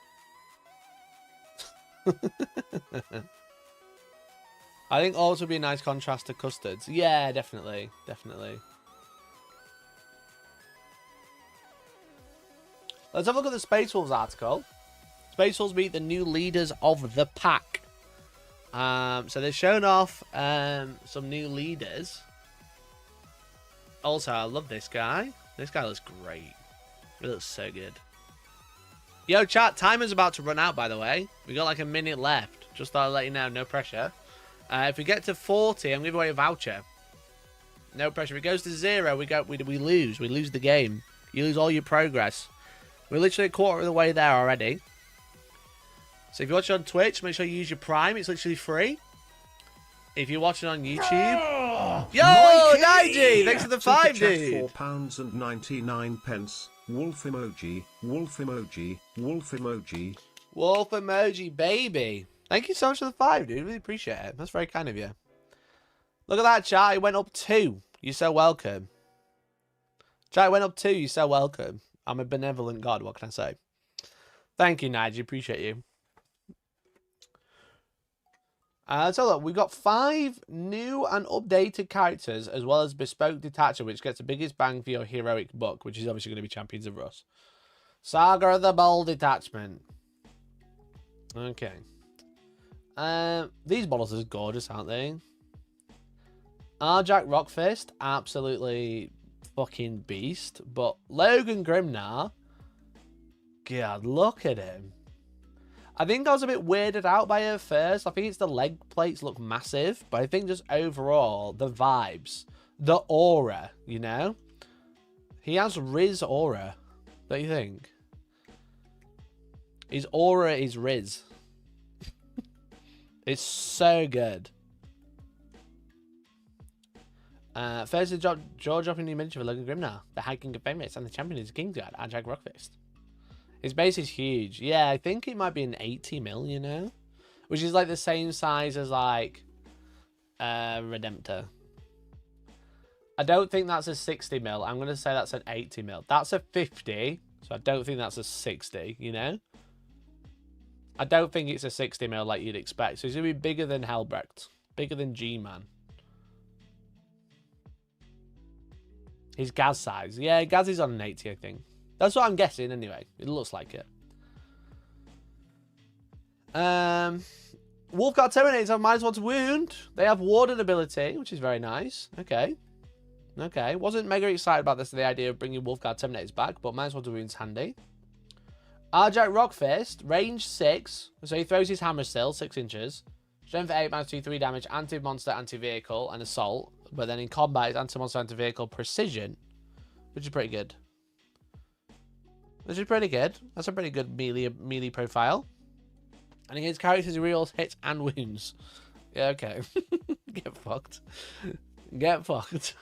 I think orcs would be a nice contrast to custards. Yeah, definitely. Definitely. Let's have a look at the Space Wolves article. Space Wolves meet the new leaders of the pack. So they've shown off some new leaders. Also, I love this guy. This guy looks great. He looks so good. Yo, chat, timer's about to run out, by the way. We got like a minute left. Just thought I'd let you know, no pressure. If we get to 40, I'm giving away a voucher. No pressure. If it goes to 0, we lose. We lose the game. You lose all your progress. We're literally a quarter of the way there already. So if you're watching on Twitch, make sure you use your Prime. It's literally free. If you're watching on YouTube... Yo, Nige! Thanks for the 5, dude! £4.99. Wolf emoji, wolf emoji, wolf emoji. Wolf emoji, baby. Thank you so much for the 5, dude. Really appreciate it. That's very kind of you. Look at that, chat. It went up 2. You're so welcome. Chat, it went up 2. You're so welcome. I'm a benevolent god. What can I say? Thank you, Nige. Appreciate you. So look, we've got 5 new and updated characters, as well as bespoke detachment, which gets the biggest bang for your heroic book, which is obviously going to be Champions of Rust. Saga of the Bold Detachment. Okay. These models are gorgeous, aren't they? Arjak Rockfist, absolutely fucking beast. But Logan Grimnar, God, look at him. I think I was a bit weirded out by it first. I think it's the leg plates look massive, but I think just overall, the vibes, the aura, you know? He has Riz aura, don't you think? His aura is Riz. It's so good. First, jaw dropping new miniature for Logan Grimnar, the High King of Famous, and the champion is Kingsguard, Ajak Rockfist. His base is huge. Yeah, I think it might be an 80 mil, you know? Which is like the same size as like Redemptor. I don't think that's a 60 mil. I'm going to say that's an 80 mil. That's a 50, so I don't think that's a 60, you know? I don't think it's a 60 mil like you'd expect. So he's going to be bigger than Helbrecht. Bigger than G-Man. His Gaz size. Yeah, Gaz is on an 80, I think. That's what I'm guessing, anyway. It looks like it. Wolfguard Terminators have -1 to wound. They have Warden ability, which is very nice. Okay. Okay. Wasn't mega excited about this, the idea of bringing Wolfguard Terminators back, but -1 to wound's handy. Arjak Rockfist, range 6. So he throws his hammer still, 6 inches. Strength 8, -2, 3 damage, anti-monster, anti-vehicle, and assault. But then in combat, it's anti-monster, anti-vehicle, precision, which is pretty good. Which is pretty good. That's a pretty good melee profile. And against characters who reroll hits and wounds. Yeah, okay. Get fucked. Get fucked.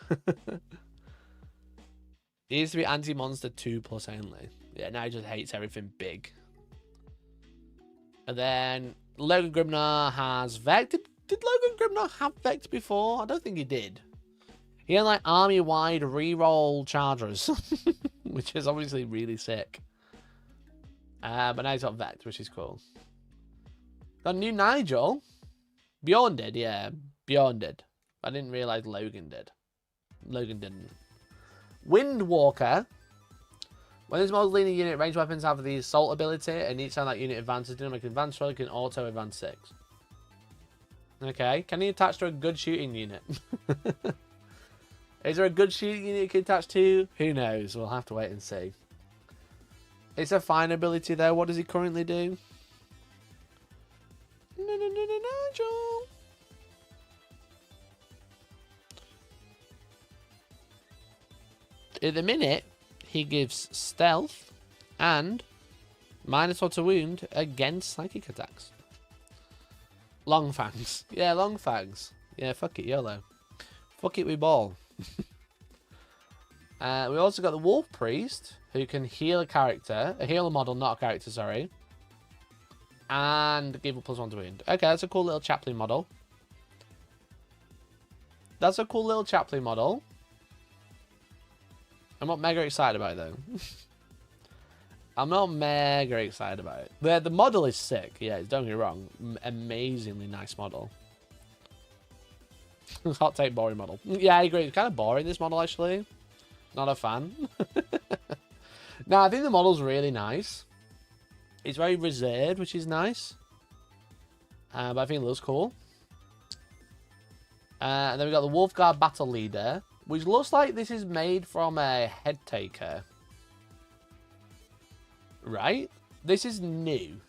He used to be anti-monster 2+ only. Yeah, now he just hates everything big. And then Logan Grimnar has Vect. Did Logan Grimnar have Vect before? I don't think he did. He had like army-wide reroll chargers. Which is obviously really sick. But now he's got Vect, which is cool. Got a new Nigel. Bjorn did, yeah. Bjorn did. I didn't realise Logan did. Logan didn't. Windwalker. When this model leading unit, ranged weapons have the assault ability, and each time that unit advances, dynamic advance roll, can auto advance 6. Okay. Can he attach to a good shooting unit? Is there a good shooting unit you can attach to? Who knows? We'll have to wait and see. It's a fine ability though. What does he currently do? Nigel. At the minute, he gives stealth and -1 to wound against psychic attacks. Long fangs. Yeah, long fangs. Yeah, fuck it, YOLO. Fuck it, we ball. We also got the Wolf Priest, who can heal a model, not a character, sorry. And give a +1 to wound. Okay, that's a cool little chaplain model. That's a cool little chaplain model. I'm not mega excited about it, though. I'm not mega excited about it. The model is sick. Yeah, don't get me wrong. Amazingly nice model. Hot take, boring model. Yeah, I agree. It's kind of boring, this model, actually. Not a fan. No, I think the model's really nice. It's very reserved, which is nice. But I think it looks cool. And then we got the Wolfguard Battle Leader, which looks like this is made from a head taker. Right? This is new.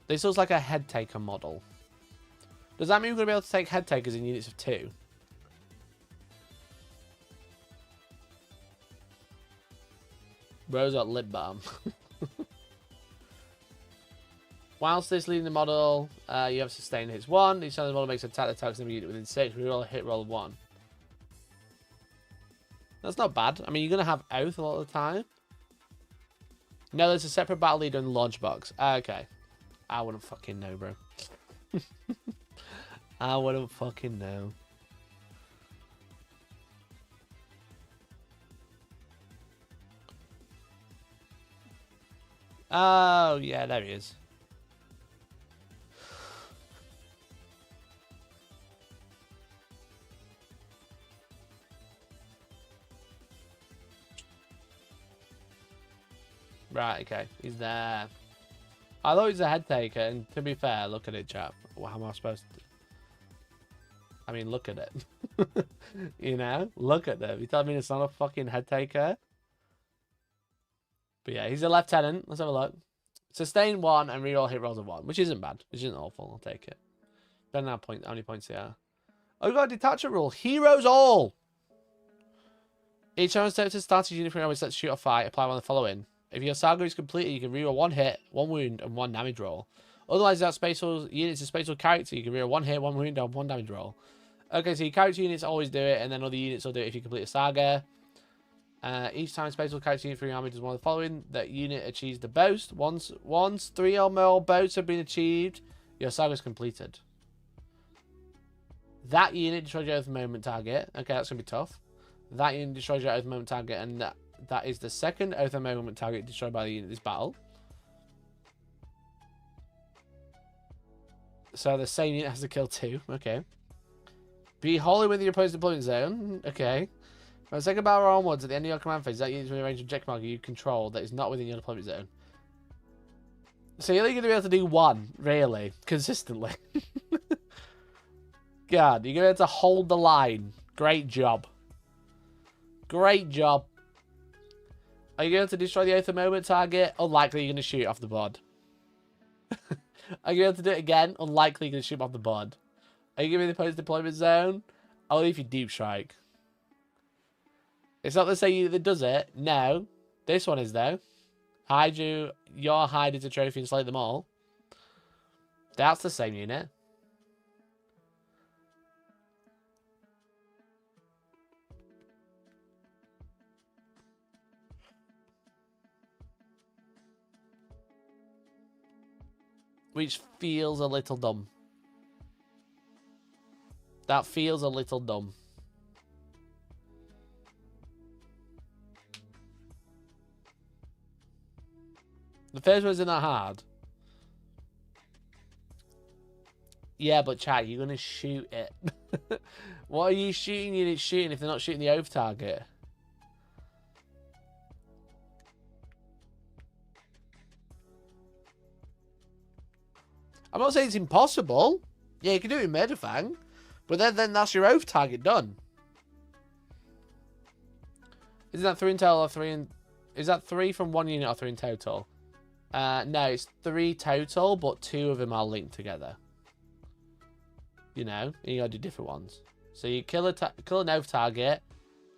This looks like a head taker model. Does that mean we're going to be able to take head takers in units of 2? Bro's got lip balm. Whilst this leading the model, you have sustained hits 1. Each time the model makes an attack that targets the unit within 6. We roll a hit roll of 1. That's not bad. I mean, you're going to have Oath a lot of the time. No, there's a separate battle leader in the launch box. Okay. I wouldn't fucking know, bro. I wouldn't fucking know. Oh, yeah, there he is. Right, okay. He's there. I thought he was a head taker, and to be fair, look at it, chap. Well, how am I supposed to... I mean, look at it. You know? Look at them. You tell me it's not a fucking head taker? But yeah, he's a lieutenant. Let's have a look. Sustain 1 and reroll hit rolls of 1, which isn't bad. Which isn't awful. I'll take it. Don't know how many points they are. Oh, we've got a detachment rule. Heroes all! Each time a step to start a unit from set to shoot or fight, apply one of the following. If your saga is completed, you can reroll 1 hit, 1 wound, and 1 damage roll. Otherwise, that spatial unit's a spatial character. You can reroll 1 hit, 1 wound, and 1 damage roll. Okay, so your character units always do it, and then other units will do it if you complete a saga. Each time spatial character unit from your army does one of the following, that unit achieves the boast. Once 3 or more boasts have been achieved, your saga is completed. That unit destroys your oath moment target. Okay, that's going to be tough. That unit destroys your oath moment target, and that is the second oath moment target destroyed by the unit in this battle. So the same unit has to kill 2. Okay. Be wholly within your opponent's deployment zone. Okay. From the second battle onwards, at the end of your command phase, that unit is within range of objective marker you control that is not within your deployment zone. So you're only going to be able to do 1, really, consistently. God, you're going to be able to hold the line. Great job. Great job. Are you going to destroy the oath moment target? Unlikely you're going to shoot off the board. Are you able to do it again? Unlikely you're going to shoot off the board. Are you giving the opponent's deployment zone? Only if you deep strike. It's not the same unit that does it. No. This one is, though. Hide you. Your hide is a trophy and slay them all. That's the same unit. Which feels a little dumb. That feels a little dumb. The first one isn't that hard. Yeah, but chat, you're going to shoot it. What are you shooting units shooting if they're not shooting the oath target? I'm not saying it's impossible. Yeah, you can do it in Murderfang. But then that's your oath target done. Isn't that 3 in total or 3 in... Is that 3 from 1 unit or 3 in total? No, it's 3 total, but 2 of them are linked together. You know, you gotta do different ones. So you kill an oath target,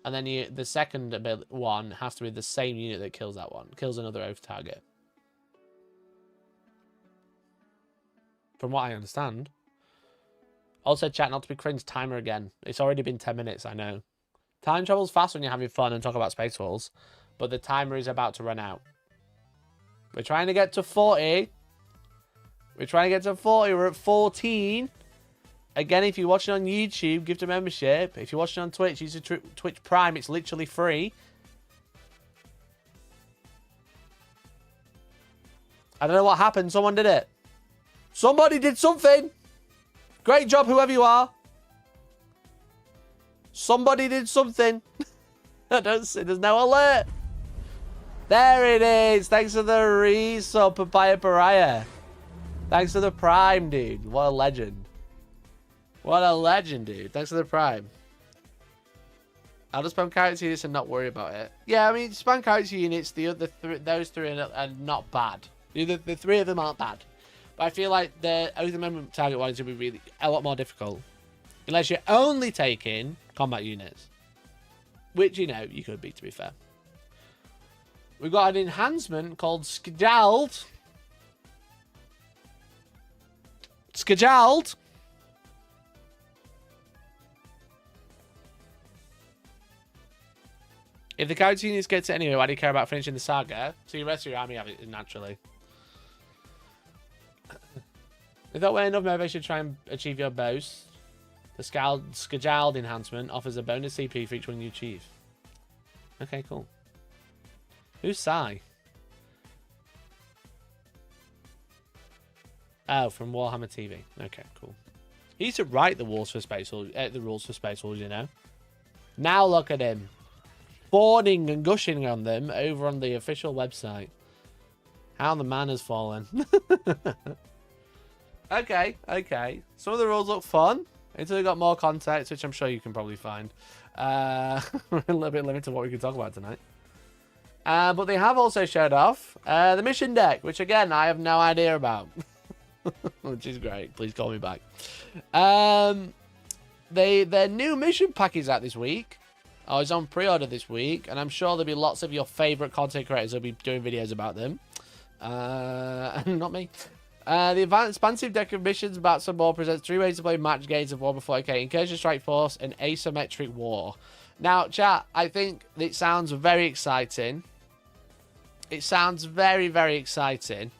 And then the second one has to be the same unit that kills that one. Kills another oath target. From what I understand. Also, chat, not to be cringe, timer again. It's already been 10 minutes, I know. Time travels fast when you're having fun and talk about Space Walls. But the timer is about to run out. We're trying to get to 40. We're trying to get to 40. We're at 14. Again, if you're watching on YouTube, gift a membership. If you're watching on Twitch, use the Twitch Prime. It's literally free. I don't know what happened. Someone did it. Somebody did something. Great job, whoever you are. Somebody did something. I don't see. There's no alert. There it is. Thanks for the resub, Papaya Pariah. Thanks for the Prime, dude. What a legend. What a legend, dude. Thanks for the Prime. I'll just spam character units and not worry about it. Yeah, I mean, spam character units, those three are not bad. The three of them aren't bad. But I feel like the Oath Amendment target one is going to be really a lot more difficult. Unless you're only taking combat units. Which, you know, you could be, to be fair. We've got an enhancement called Skjald. Skjald. If the character units get it anyway, why do you care about finishing the saga? So your rest of your army have it naturally. If that were enough motivation to try and achieve your boast, the Skjald enhancement offers a bonus CP for each one you achieve. Okay, cool. Who's Sai? Oh, from Warhammer TV. Okay, cool. He used to write the rules for Space Wolves, you know. Now look at him. Fawning and gushing on them over on the official website. How the man has fallen. Okay. Some of the rules look fun until we got more context, which I'm sure you can probably find. We're a little bit limited to what we can talk about tonight. But they have also showed off the mission deck, which again I have no idea about. Which is great. Please call me back. Their new mission pack is out this week. Oh, it's on pre-order this week, and I'm sure there'll be lots of your favorite content creators who'll be doing videos about them. Not me. The expansive deck of missions about some more presents 3 ways to play match games of Warhammer 40k: Incursion, Strike Force, and Asymmetric War. Now, chat, I think it sounds very exciting. It sounds very, very exciting.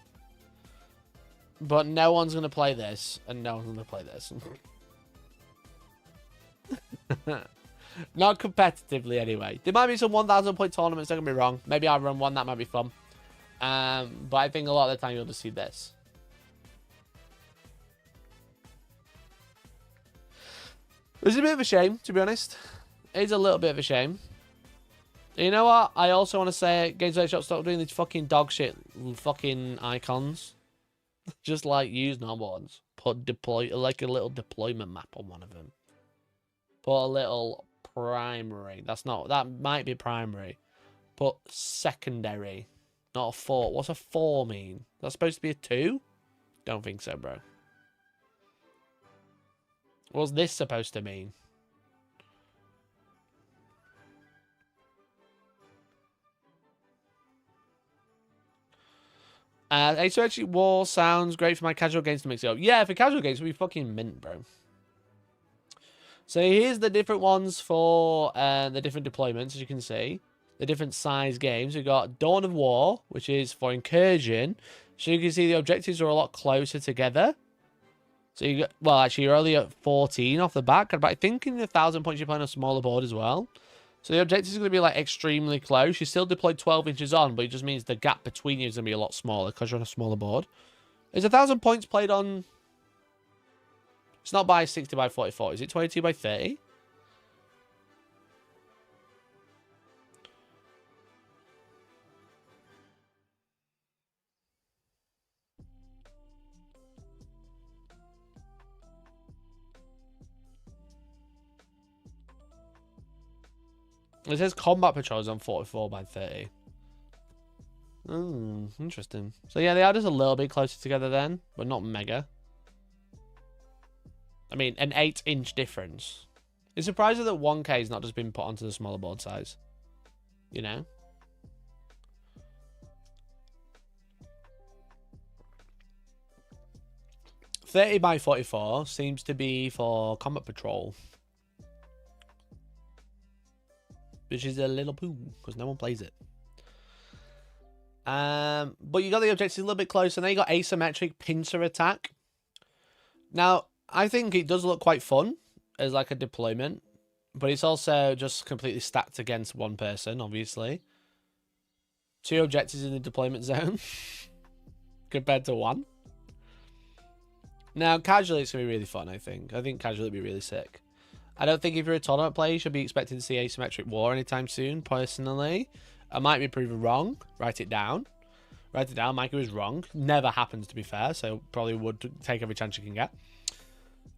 But no one's going to play this, and no one's going to play this. Not competitively, anyway. There might be some 1,000 point tournaments, don't get me wrong. Maybe I'll run one, that might be fun. But I think a lot of the time you'll just see this. It's a bit of a shame, to be honest. It's a little bit of a shame. You know what? I also want to say, Games Workshop, stop doing these fucking dog shit fucking icons. Just like use normal ones. Put like a little deployment map on one of them. Put a little primary. That might be primary. Put secondary. Not a 4. What's a 4 mean? That's supposed to be a 2? Don't think so, bro. What's this supposed to mean? Asymmetric War sounds great for my casual games to mix it up. Yeah, for casual games, it would be fucking mint, bro. So here's the different ones for the different deployments, as you can see. The different size games. We've got Dawn of War, which is for incursion. So you can see the objectives are a lot closer together. So you got, well, actually, you're only at 14 off the back. But I think in the 1,000 points, you're playing a smaller board as well. So the objective is going to be like extremely close. You still deployed 12 inches on, but it just means the gap between you is going to be a lot smaller because you're on a smaller board. Is 1,000 points played on? It's not by 60 by 44. Is it 22 by 30? It says combat patrols on 44 by 30. Interesting. So yeah, they are just a little bit closer together then, but not mega. I mean, an 8-inch difference It's surprising that 1K has not just been put onto the smaller board size. You know? $30 by $44 seems to be for combat patrol. Which is a little poo, because no one plays it. But you got the objectives a little bit closer, and then you got asymmetric pincer attack. Now, I think it does look quite fun as like a deployment, but it's also just completely stacked against one person, obviously. 2 objectives in the deployment zone compared to 1. Now, casually, it's going to be really fun, I think. I think casually it'll be really sick. I don't think if you're a tournament player, you should be expecting to see asymmetric war anytime soon, personally. I might be proven wrong. Write it down. Write it down. Mikey was wrong. Never happens, to be fair, so probably would take every chance you can get.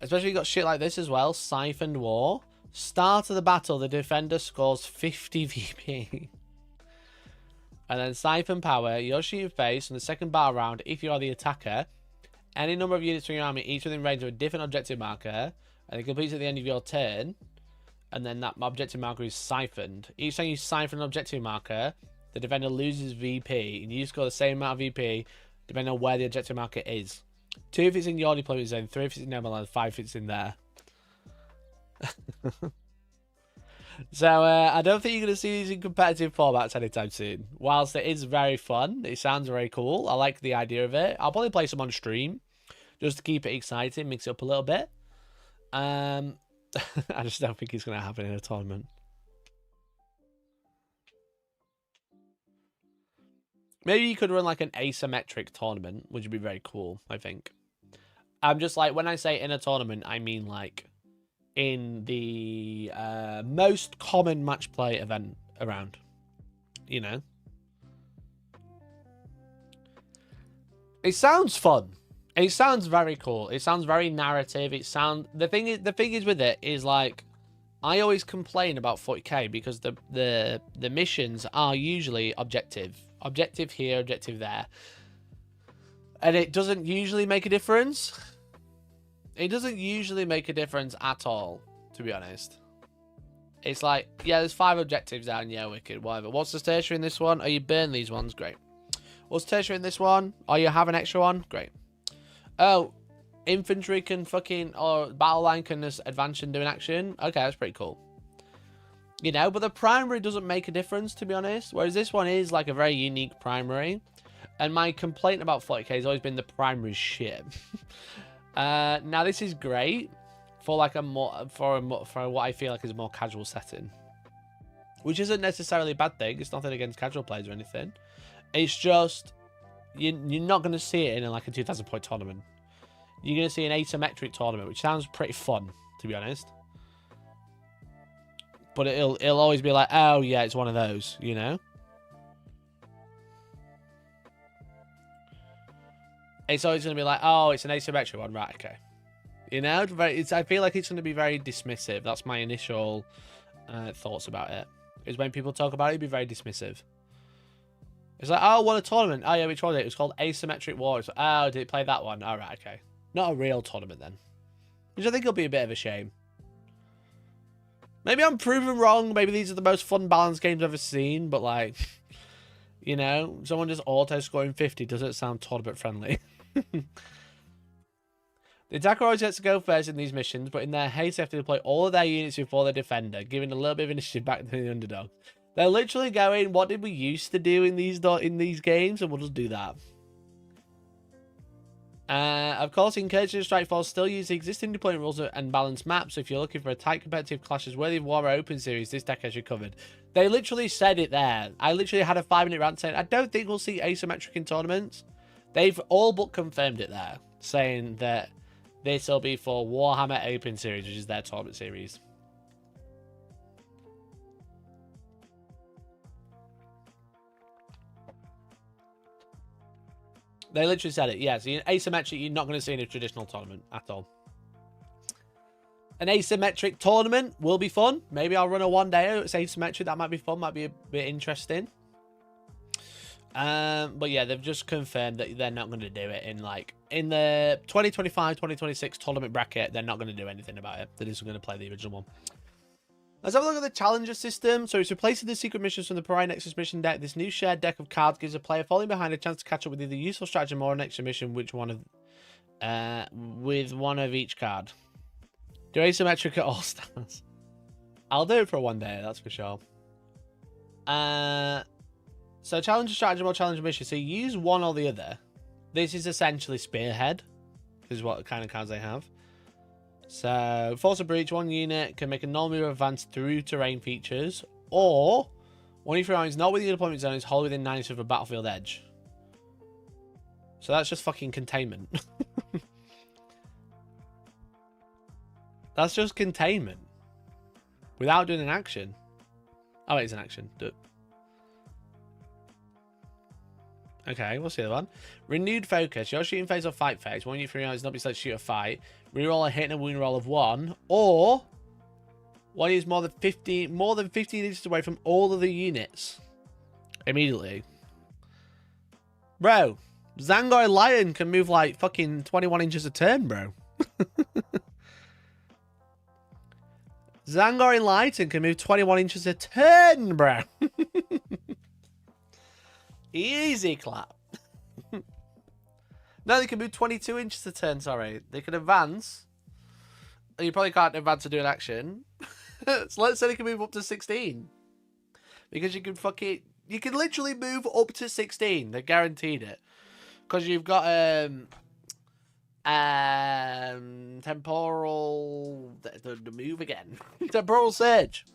Especially you got shit like this as well. Siphoned war. Start of the battle, the defender scores 50 VP. And then siphon power. You're shooting face from the second battle round if you are the attacker. Any number of units from your army, each within range of a different objective marker, and it completes at the end of your turn, and then that objective marker is siphoned. Each time you siphon an objective marker, the defender loses VP, and you score the same amount of VP depending on where the objective marker is. 2 if it's in your deployment zone, 3 if it's in no man's land, 5 if it's in there. So I don't think you're going to see these in competitive formats anytime soon. Whilst it is very fun, it sounds very cool. I like the idea of it. I'll probably play some on stream just to keep it exciting, mix it up a little bit. I just don't think it's going to happen in a tournament. Maybe you could run like an asymmetric tournament, which would be very cool, I think. I'm just like, when I say in a tournament, I mean like in the most common match play event around, you know. It sounds fun. It sounds very cool. It sounds very narrative. The thing is with it is like, I always complain about 40k because the missions are usually objective here, objective there, and it doesn't usually make a difference. It doesn't usually make a difference at all, to be honest. It's like, yeah, there's 5 objectives down, yeah, wicked, whatever. What's the tertiary in this one? Oh, you burn these ones, great. What's tertiary in this one? Oh, you have an extra one, great. Oh, infantry can fucking, or battle line can just advance and do an action. Okay, that's pretty cool. You know, but the primary doesn't make a difference, to be honest. Whereas this one is like a very unique primary. And my complaint about 40k has always been the primary shit. Now this is great for like for what I feel like is a more casual setting, which isn't necessarily a bad thing. It's nothing against casual players or anything. It's just you're not going to see it in like a 2,000 point tournament. You're going to see an asymmetric tournament, which sounds pretty fun, to be honest. But it'll always be like, oh yeah, it's one of those, you know. It's always going to be like, oh, it's an asymmetric one, right? Okay, you know. I feel like it's going to be very dismissive. That's my initial thoughts about it. Is when people talk about it, it'd be very dismissive. It's like, oh, what a tournament. Oh yeah, which one was it? It was called Asymmetric Wars. Oh, did it play that one? All right, okay. Not a real tournament then, which I think will be a bit of a shame. Maybe I'm proven wrong. Maybe these are the most fun balanced games I've ever seen. But like, you know, someone just auto scoring 50 doesn't sound tournament friendly. The attacker always gets to go first in these missions, but in their haste, they have to deploy all of their units before the defender, giving a little bit of initiative back to the underdog. They're literally going, what did we used to do in these games? And we'll just do that. Of course, Incursion and Strike Force still use the existing deployment rules and balanced maps. So if you're looking for a tight competitive clashes worthy of Warhammer Open Series, this deck has you covered. They literally said it there. I literally had a 5-minute rant saying, I don't think we'll see asymmetric in tournaments. They've all but confirmed it there, saying that this will be for Warhammer Open Series, which is their tournament series. They literally said it, yeah. So asymmetric, you're not going to see in a traditional tournament at all. An asymmetric tournament will be fun. Maybe I'll run a one-day. It's asymmetric. That might be fun. Might be a bit interesting. But yeah, they've just confirmed that they're not going to do it in the 2025-2026 tournament bracket. They're not going to do anything about it. They're just going to play the original one. Let's have a look at the challenger system. So it's replacing the secret missions from the prior Nexus mission deck. This new shared deck of cards gives a player falling behind a chance to catch up with either useful stratagem or an extra mission, with one of each card. Do asymmetric at all stars. I'll do it for one day, that's for sure. So challenger stratagem or challenger mission. So you use one or the other. This is essentially Spearhead, is what kind of cards they have. So, Force of Breach, one unit can make a non-move advance through terrain features, or one of your armies not within your deployment zone is wholly within 90 of a battlefield edge. So that's just fucking containment. That's just containment. Without doing an action. Oh, it's an action. Do it. Okay, what's the other one? Renewed focus. Your shooting phase or fight phase. One of your 3 armies not be selected to shoot a fight. Reroll a hit and a wound roll of 1. Or one is more than 15 inches away from all of the units. Immediately. Bro, Zangor Lion can move like fucking 21 inches a turn, bro. Zangor Lion can move 21 inches a turn, bro. Easy clap. No, they can move 22 inches a turn, sorry. They can advance. You probably can't advance to do an action. So let's say they can move up to 16. Because you can you can literally move up to 16. They're guaranteed it. Because you've got temporal the move again. Temporal surge.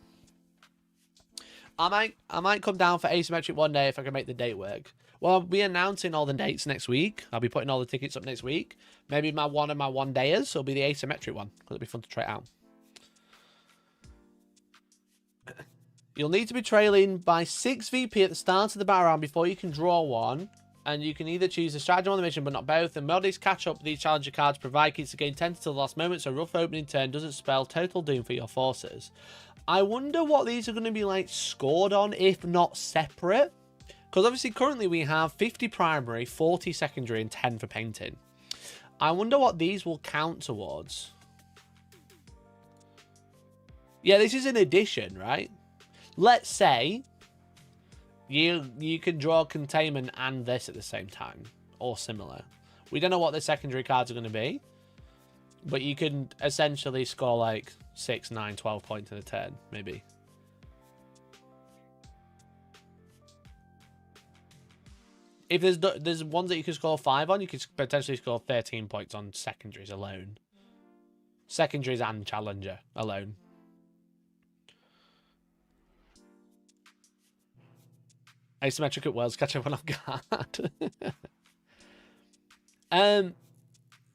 I might come down for asymmetric one day if I can make the date work. Well, I'll be announcing all the dates next week. I'll be putting all the tickets up next week. Maybe one of my one dayers will be the asymmetric one. It'll be fun to try out. You'll need to be trailing by 6 VP at the start of the battle round before you can draw one. And you can either choose the stratagem or the mission, but not both. And melodies catch up. These challenger cards provide keys to gain 10 until the last moment, so rough opening turn doesn't spell total doom for your forces. I wonder what these are going to be like scored on, if not separate. Because obviously currently we have 50 primary, 40 secondary, and 10 for painting. I wonder what these will count towards. Yeah, this is an addition, right? Let's say you can draw containment and this at the same time, or similar. We don't know what the secondary cards are going to be, but you can essentially score like 6, 9, 12 points in a turn, maybe. If there's ones that you can score 5 on, you could potentially score 13 points on secondaries alone. Secondaries and challenger alone. Asymmetric at Worlds, catch up on off guard.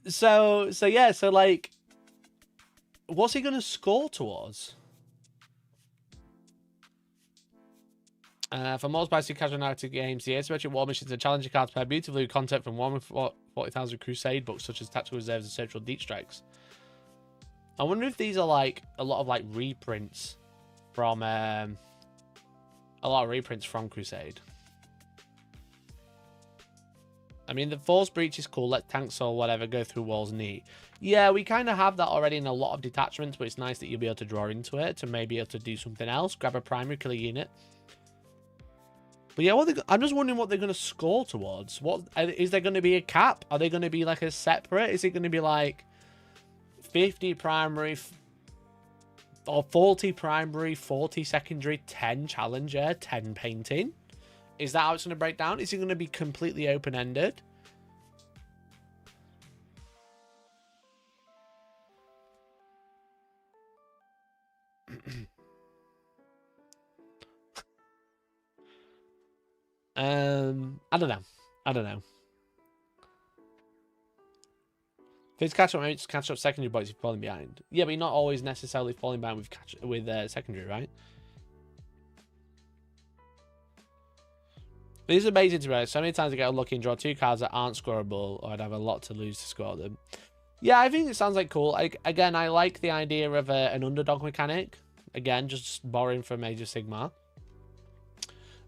So yeah, so like, what's he gonna score towards? For most spicy casual narrative games, the asymmetric war missions and challenger cards pair beautifully with content from Warhammer 40,000 Crusade books, such as Tactical Reserves and Central Deep Strikes. I wonder if these are like a lot of like reprints from Crusade. I mean, the Force Breach is cool. Let tanks or whatever go through walls neat. Yeah, we kind of have that already in a lot of detachments, but it's nice that you'll be able to draw into it to maybe able to do something else. Grab a primary, kill a unit. But yeah, I'm just wondering what they're going to score towards. What is there going to be a cap? Are they going to be like a separate? Is it going to be like 50 primary or 40 primary, 40 secondary, 10 challenger, 10 painting? Is that how it's going to break down? Is it going to be completely open-ended? I don't know. I don't know. If it's catch up secondary boys, you're falling behind. Yeah, but you're not always necessarily falling behind with secondary, right? But it's amazing to me. So many times I get unlucky and draw 2 cards that aren't scoreable, or I'd have a lot to lose to score them. Yeah, I think it sounds like cool. Again, I like the idea of an underdog mechanic. Again, just borrowing from Age of Sigmar.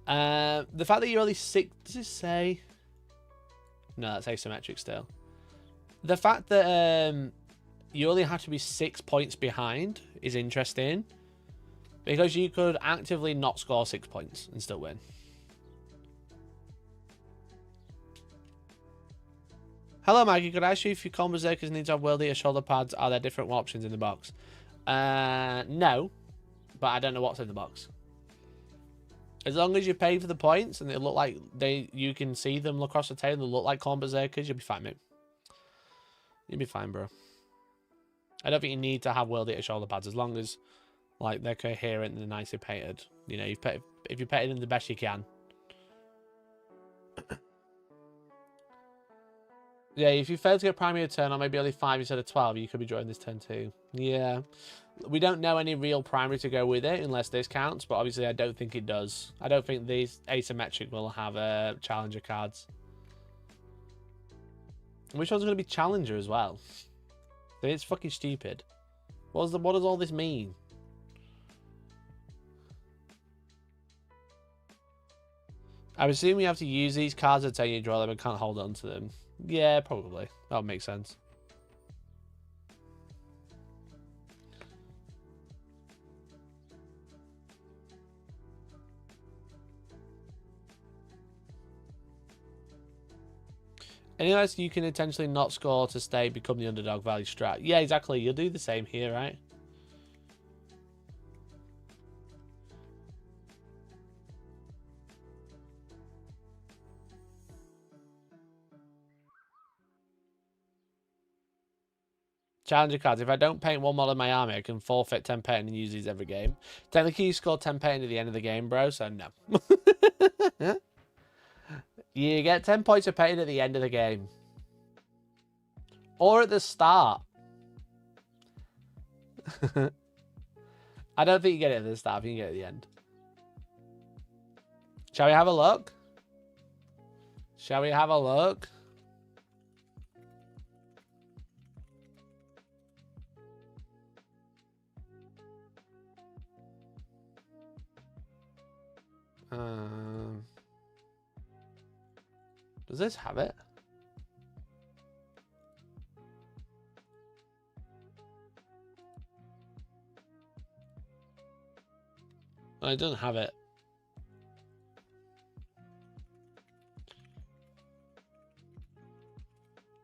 The fact that you're only 6... Does it say... No, that's asymmetric still. The fact that you only have to be 6 points behind is interesting. Because you could actively not score 6 points and still win. Hello, Maggie. Could I ask you if your combo berserkers need to have world eater shoulder pads? Are there different options in the box? No, but I don't know what's in the box. As long as you pay for the points and they look like you can see them across the table, they look like combo berserkers, you'll be fine, mate. You'll be fine, bro. I don't think you need to have world eater shoulder pads as long as like they're coherent and they're nicely painted. You know, if you painted them the best you can. Yeah, if you fail to get primary turn on maybe only 5 instead of 12, you could be drawing this turn too. Yeah. We don't know any real primary to go with it unless this counts, but obviously I don't think it does. I don't think these asymmetric will have challenger cards. Which one's going to be challenger as well? It's fucking stupid. What does all this mean? I assume you have to use these cards until you draw them and can't hold on to them. Yeah, probably. That would make sense. Anyway, you can intentionally not score to stay, become the underdog value strat. Yeah, exactly. You'll do the same here, right? Challenger cards. If I don't paint one model of my army, I can forfeit 10 paint and use these every game. Technically, you score 10 paint at the end of the game, bro, so no. You get 10 points of paint at the end of the game. Or at the start. I don't think you get it at the start. I think you get it at the end. Shall we have a look? Shall we have a look? Does this have it? No, it doesn't have it.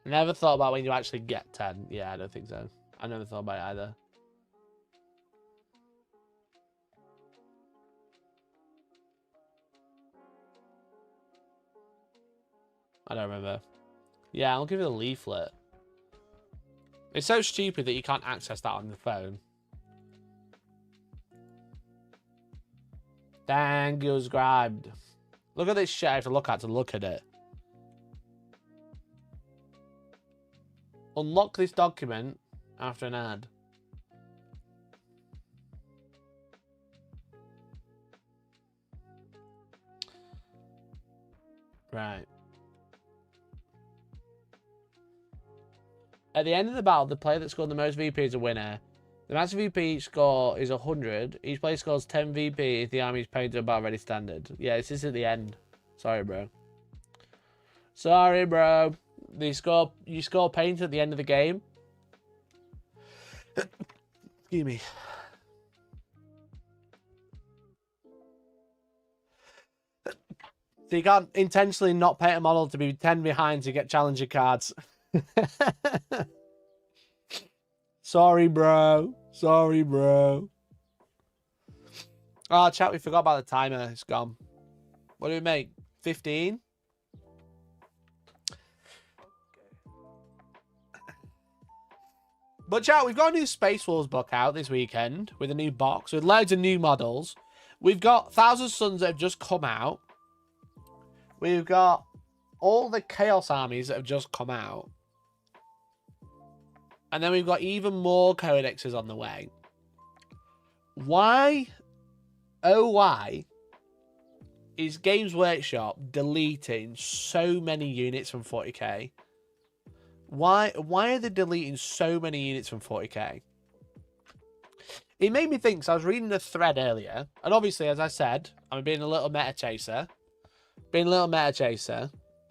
Never thought about when you actually get 10. Yeah, I don't think so. I never thought about it either. I don't remember. Yeah, I'll give it a leaflet. It's so stupid that you can't access that on the phone. Thank you, subscribed. Look at this shit I have to look at it. Unlock this document after an ad. Right. At the end of the battle, the player that scored the most VP is a winner. The max VP score is 100. Each player scores 10 VP if the army is painted about ready standard. Yeah, this is at the end. Sorry, bro. Sorry, bro. You score paint at the end of the game. Excuse me. So you can't intentionally not paint a model to be 10 behind to get challenger cards. Sorry, bro. Sorry, bro. Oh, chat, we forgot about the timer. It's gone. What do we make? 15? But chat, we've got a new Space Wars book out this weekend with a new box with loads of new models. We've got Thousand Suns that have just come out. We've got all the Chaos armies that have just come out. And then we've got even more codexes on the way. Why, oh why, is Games Workshop deleting so many units from 40k? Why are they deleting so many units from 40k? It made me think, so I was reading a thread earlier, and obviously, as I said, I'm being a little meta chaser.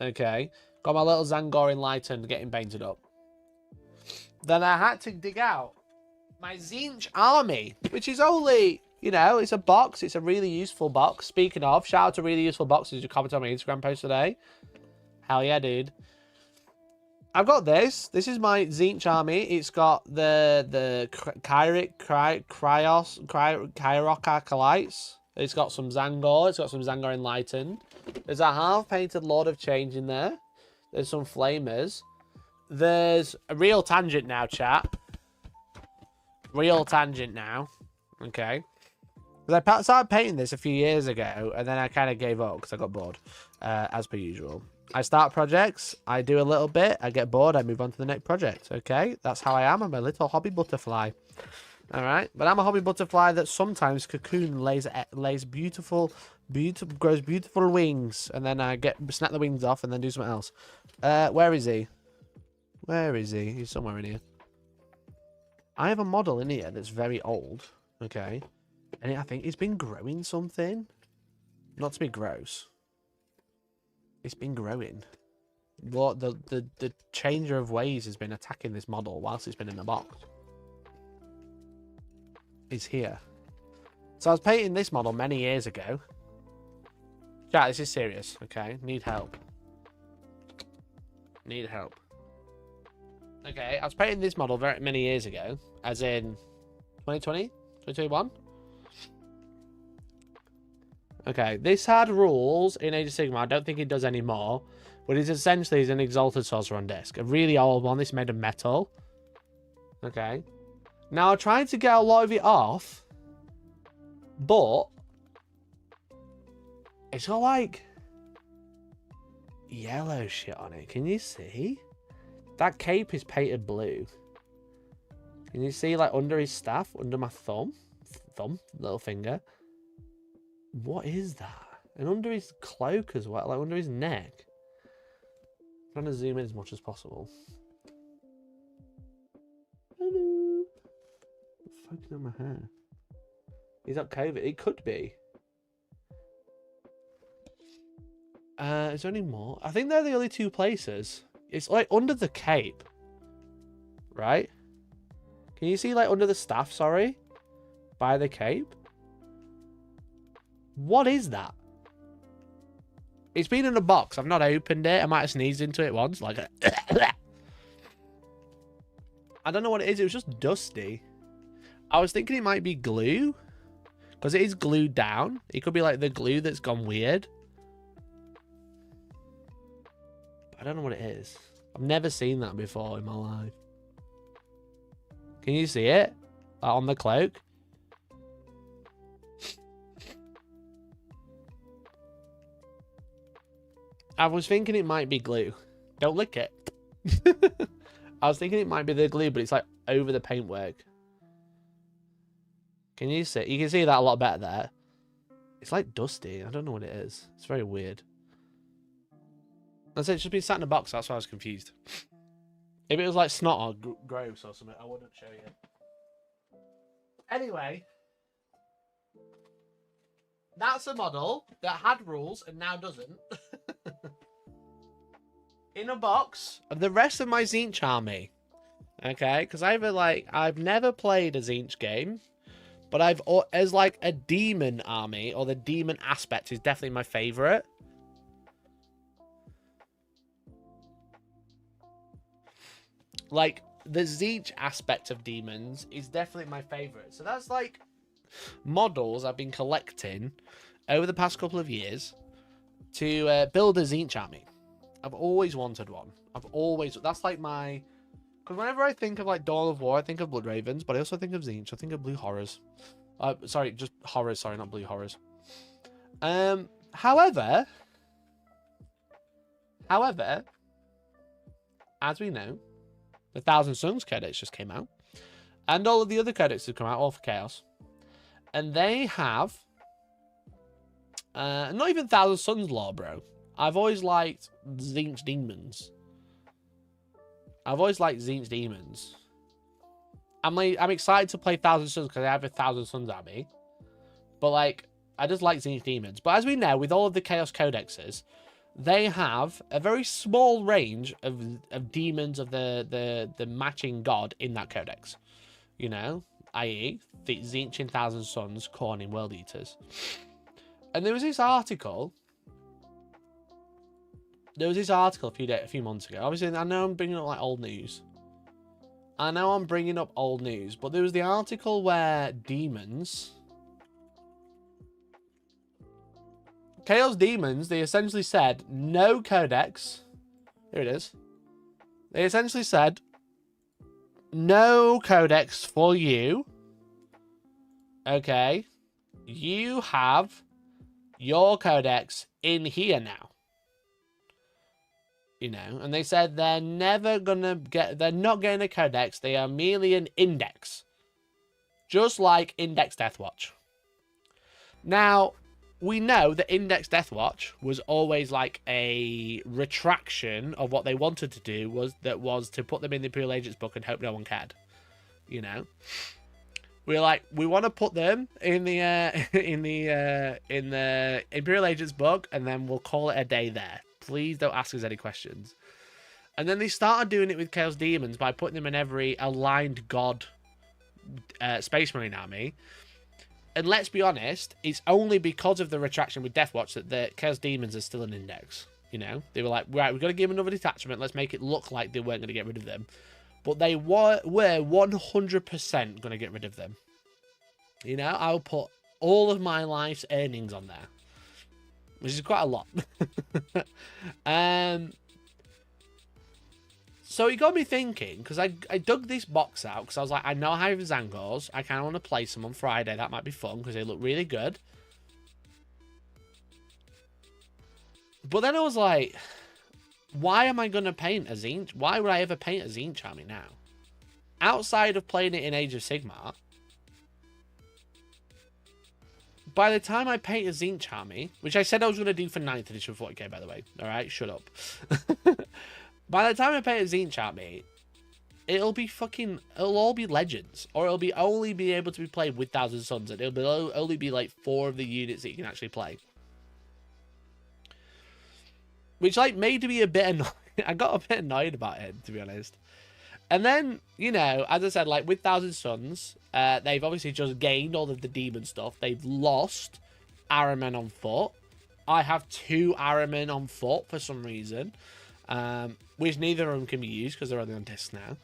Okay. Got my little Zangor Enlightened getting painted up. Then I had to dig out my Tzeentch army, which is only you know, it's a box. It's a really useful box. Speaking of, shout out to really useful boxes. You commented on my Instagram post today. Hell yeah, dude. I've got this. This is my Tzeentch army. It's got the Kyrock Acolytes. It's got some Zangor. It's got some Zangor Enlightened. There's a half-painted Lord of Change in there. There's some Flamers. There's a real tangent now, chat. Real tangent now. Okay. Because I started painting this a few years ago, and then I kind of gave up because I got bored, as per usual. I start projects, I do a little bit, I get bored, I move on to the next project, okay? That's how I am. I'm a little hobby butterfly. All right? But I'm a hobby butterfly that sometimes cocoon lays beautiful, grows beautiful wings, and then I snap the wings off and then do something else. Where is he? Where is he? He's somewhere in here. I have a model in here that's very old, okay? And I think it's been growing something. Not to be gross. It's been growing. What the changer of ways has been attacking this model whilst it's been in the box. It's here. So I was painting this model many years ago. Yeah, this is serious, okay? Need help. Need help. Okay, I was painting this model very many years ago, as in 2020, 2021. Okay, this had rules in Age of Sigmar. I don't think it does anymore, but it's essentially an Exalted Sorcerer on disc. A really old one. This is made of metal. Okay. Now, I'm trying to get a lot of it off, but it's got, like, yellow shit on it. Can you see? That cape is painted blue. Can you see, like, under his staff, under my little finger? What is that? And under his cloak as well, like under his neck. I'm trying to zoom in as much as possible. Hello. I'm fucking on my hair. Is that COVID? It could be. Is there any more? I think they're the only two places. It's like under the cape. Right? Can you see like under the staff, sorry? By the cape? What is that? It's been in a box. I've not opened it. I might have sneezed into it once. Like a I don't know what it is. It was just dusty. I was thinking it might be glue. Because it is glued down. It could be like the glue that's gone weird. But I don't know what it is. I've never seen that before in my life. Can you see it? Like on the cloak? I was thinking it might be glue. Don't lick it. I was thinking it might be the glue, but it's like over the paintwork. Can you see? You can see that a lot better there. It's like dusty. I don't know what it is. It's very weird. I said it should be sat in a box. That's why I was confused. If it was like snot or gross or something, I wouldn't show you. Anyway. That's a model that had rules and now doesn't. In a box of the rest of my Tzeentch army. Okay, because I've never played a Tzeentch game, but as like a demon army, or the demon aspect is definitely my favorite. Like the Tzeentch aspect of demons is definitely my favorite. So that's like models I've been collecting over the past couple of years to build a Tzeentch army. I've always wanted one. That's like my, because whenever I think of like Dawn of War, I think of Blood Ravens, but I also think of Tzeentch. I think of Blue Horrors. Sorry, just horrors. Sorry, not Blue Horrors. However, as we know, the Thousand Suns Codex just came out, and all of the other codex have come out, all for Chaos. And they have not even Thousand Suns lore, bro. I've always liked Tzeentch demons. I'm excited to play Thousand Suns because I have a Thousand Suns army. But like, I just like Tzeentch demons. But as we know, with all of the Chaos Codexes, they have a very small range of demons of the matching god in that codex. You know? i.e. the Tzeentch in Thousand Suns, Khorne in World Eaters. And there was this article. A few months ago. Obviously, I know I'm bringing up like old news. But there was the article where demons... Chaos Demons, they essentially said, no codex. Here it is. They essentially said, no codex for you. Okay. You have your codex in here now. You know, and they said they're not getting a codex. They are merely an index. Just like Index Deathwatch. Now, we know that Index Deathwatch was always like a retraction of what they wanted to do, was to put them in the Imperial Agents book and hope no one cared. You know, we're like, we want to put them in the Imperial Agents book, and then we'll call it a day there. Please don't ask us any questions. And then they started doing it with Chaos Demons by putting them in every aligned god Space Marine army. And let's be honest, it's only because of the retraction with Deathwatch that the Chaos Demons are still an index. You know, they were like, right, we've got to give them another detachment. Let's make it look like they weren't going to get rid of them. But they were 100% going to get rid of them. You know, I'll put all of my life's earnings on there, which is quite a lot. So it got me thinking, because I dug this box out, because I was like, I know I have Zangors. I kind of want to play some on Friday. That might be fun, because they look really good. But then I was like, why am I going to paint a Tzeentch? Why would I ever paint a Tzeentch army now? Outside of playing it in Age of Sigmar, by the time I paint a Tzeentch army, which I said I was going to do for 9th edition 40k, by the way. Alright, shut up. By the time I paint a Tzeentch army, it'll all be legends. Or it'll only be able to be played with Thousand Suns. And it'll only be like 4 of the units that you can actually play. Which like made me a bit annoyed. I got a bit annoyed about it, to be honest. And then, you know, as I said, like with Thousand Suns, they've obviously just gained all of the demon stuff. They've lost Aramen on foot. I have 2 Aramen on foot for some reason. Which neither of them can be used because they're only on disc now.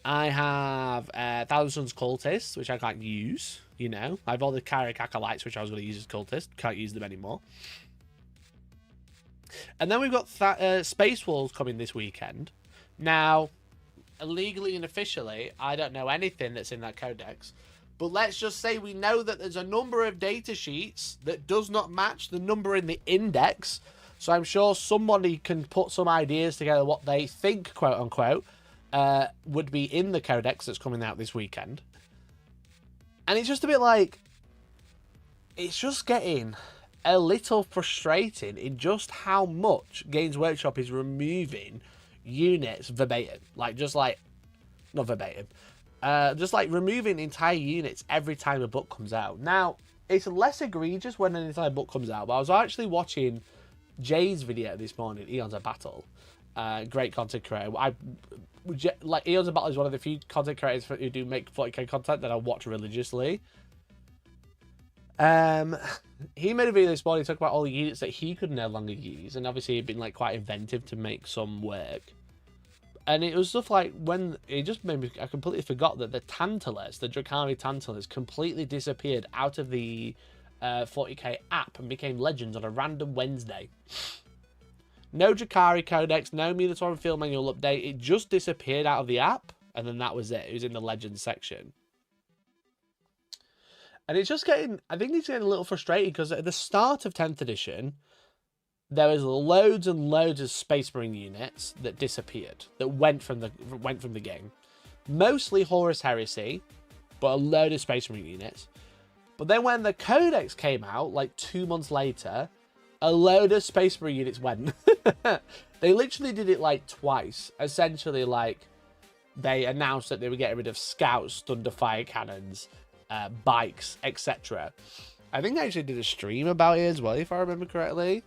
I have Thousand Suns Cultists, which I can't use, you know. I have all the Kyric Acolytes, which I was going to use as Cultists. Can't use them anymore. And then we've got Space Wolves coming this weekend. Now, legally and officially, I don't know anything that's in that codex. But let's just say we know that there's a number of data sheets that does not match the number in the index. So I'm sure somebody can put some ideas together what they think, quote unquote, would be in the codex that's coming out this weekend. And it's just a bit like, it's just getting a little frustrating in just how much Games Workshop is removing units verbatim. Like, just like, not verbatim, just like removing entire units every time a book comes out. Now, it's less egregious when an entire book comes out, but I was actually watching Jay's video this morning, Eons of Battle. Great content creator. Like Eons of Battle is one of the few content creators who do make 40k content that I watch religiously. He made a video this morning talking about all the units that he could no longer use, and obviously he'd been like quite inventive to make some work. And it was stuff like when it just made me, I completely forgot that the Tantalus, the drukhari Tantalus, completely disappeared out of the 40k app and became legends on a random Wednesday. No drukhari codex, no Minotaur field manual update. It just disappeared out of the app, and then that was it. It was in the legends section. And it's just getting, I think it's getting a little frustrating because at the start of 10th edition, there was loads and loads of Space Marine units that disappeared, that went from the game. Mostly Horus Heresy, but a load of Space Marine units. But then when the Codex came out, like 2 months later, a load of Space Marine units went. They literally did it like twice. Essentially, like, they announced that they were getting rid of Scouts, Thunderfire Cannons, bikes, etc. I think they actually did a stream about it as well, if I remember correctly.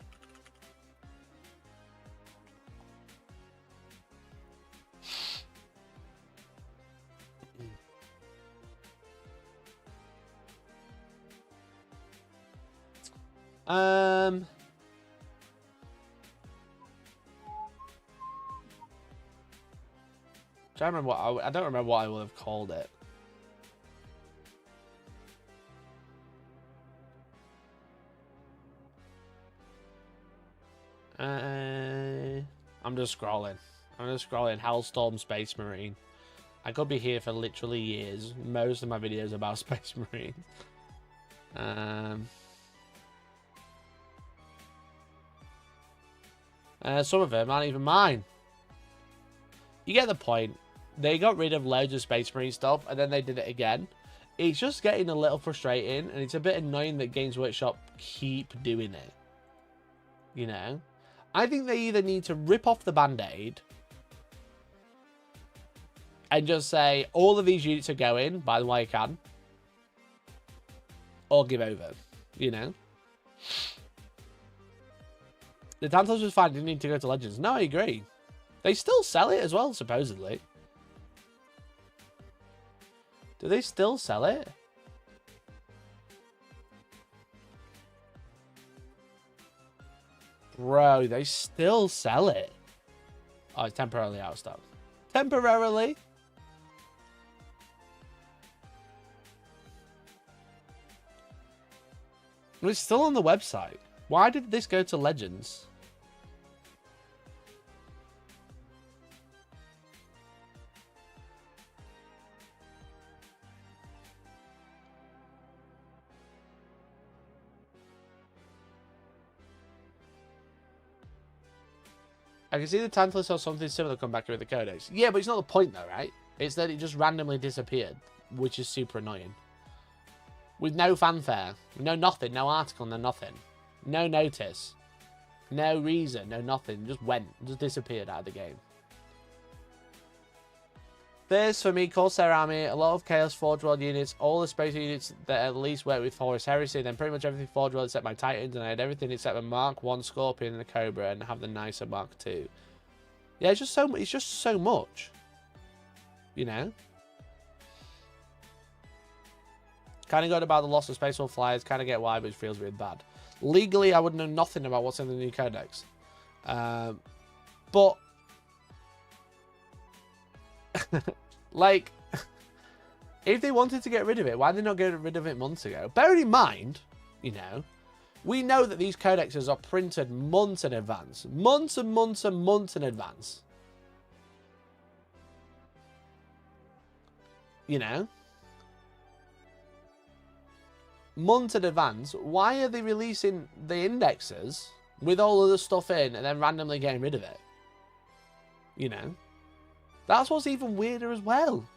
I remember what I don't remember what I would have called it. I'm just scrolling. Hellstorm Space Marine. I could be here for literally years. Most of my videos are about Space Marine. Some of them aren't even mine. You get the point. They got rid of loads of Space Marine stuff, and then they did it again. It's just getting a little frustrating, and it's a bit annoying that Games Workshop keep doing it. You know? I think they either need to rip off the Band-Aid and just say, all of these units are going, by the way I can, or give over, you know? The Tantalus was fine, didn't need to go to Legends. No, I agree. They still sell it as well, supposedly. Do they still sell it? Bro, they still sell it. Oh, it's temporarily out of stock. Temporarily? It's still on the website. Why did this go to Legends? I can see the Tantalus or something similar come back with the Codex. Yeah, but it's not the point though, right? It's that it just randomly disappeared, which is super annoying. With no fanfare, no nothing, no article, no nothing. No notice. No reason, no nothing. Just went, just disappeared out of the game. There's, for me, Corsair Army, a lot of Chaos Forge World units, all the space units that at least work with Horus Heresy, then pretty much everything Forge World except my Titans, and I had everything except the Mark 1 Scorpion and the Cobra, and have the nicer Mark 2. Yeah, it's just so much. You know? Kind of good about the loss of Space Wolf Flyers, kind of get why, but it feels really bad. Legally, I would know nothing about what's in the new Codex. But... like, if they wanted to get rid of it, why did they not get rid of it months ago? Bearing in mind, you know, we know that these codexes are printed months in advance. Months and months and months in advance. You know? Months in advance. Why are they releasing the indexes with all of the stuff in and then randomly getting rid of it? You know? That's what's even weirder as well.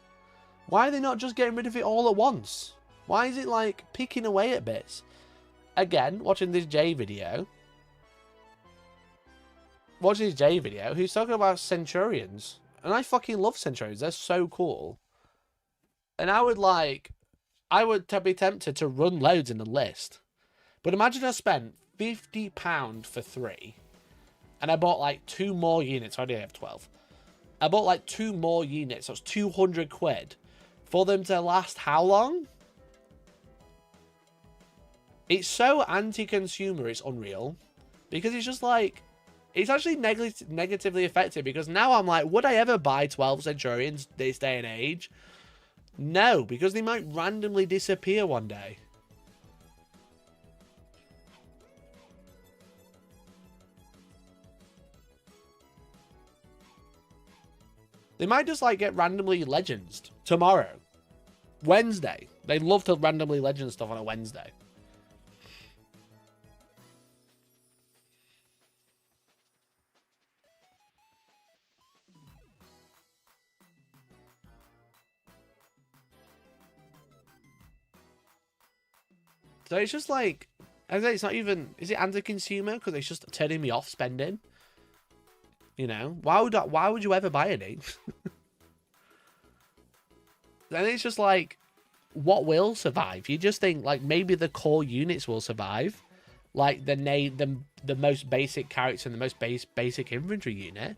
Why are they not just getting rid of it all at once? Why is it like picking away at bits? Again, watching this J video. Who's talking about Centurions. And I fucking love Centurions. They're so cool. And I would be tempted to run loads in the list. But imagine I spent £50 for 3. And I bought like 2 more units. I already have 12. I bought like 2 more units. So it's 200 quid. For them to last how long? It's so anti-consumer, it's unreal. Because it's just like... It's actually negatively affected. Because now I'm like, would I ever buy 12 Centurions this day and age? No, because they might randomly disappear one day. They might just like get randomly legends tomorrow. Wednesday. They love to randomly legend stuff on a Wednesday. So it's just like, I say it's not even, is it anti-consumer? Because it's just turning me off spending. You know, why would you ever buy any? Then it's just like, what will survive? You just think like maybe the core units will survive, like the most basic character and the most basic infantry unit.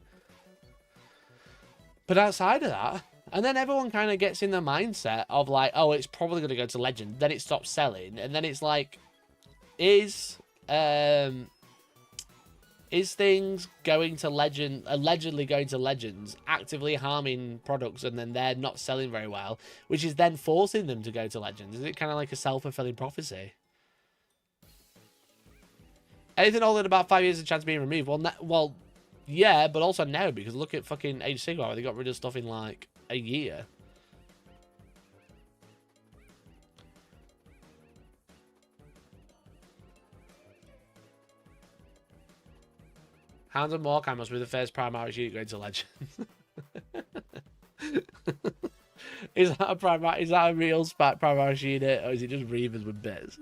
But outside of that, and then everyone kind of gets in the mindset of like, oh, it's probably going to go to Legend. Then it stops selling, and then it's like, is is things going to legend, allegedly going to legends, actively harming products, and then they're not selling very well, which is then forcing them to go to legends? Is it kind of like a self-fulfilling prophecy? Anything older than about 5 years, a chance of being removed? Well, yeah, but also no, because look at fucking Age of Sigmar, where they got rid of stuff in like a year. Hounds of Morkai must be the first Primaris unit going to legend. Is that a real Primaris unit, or is it just Reavers with bits?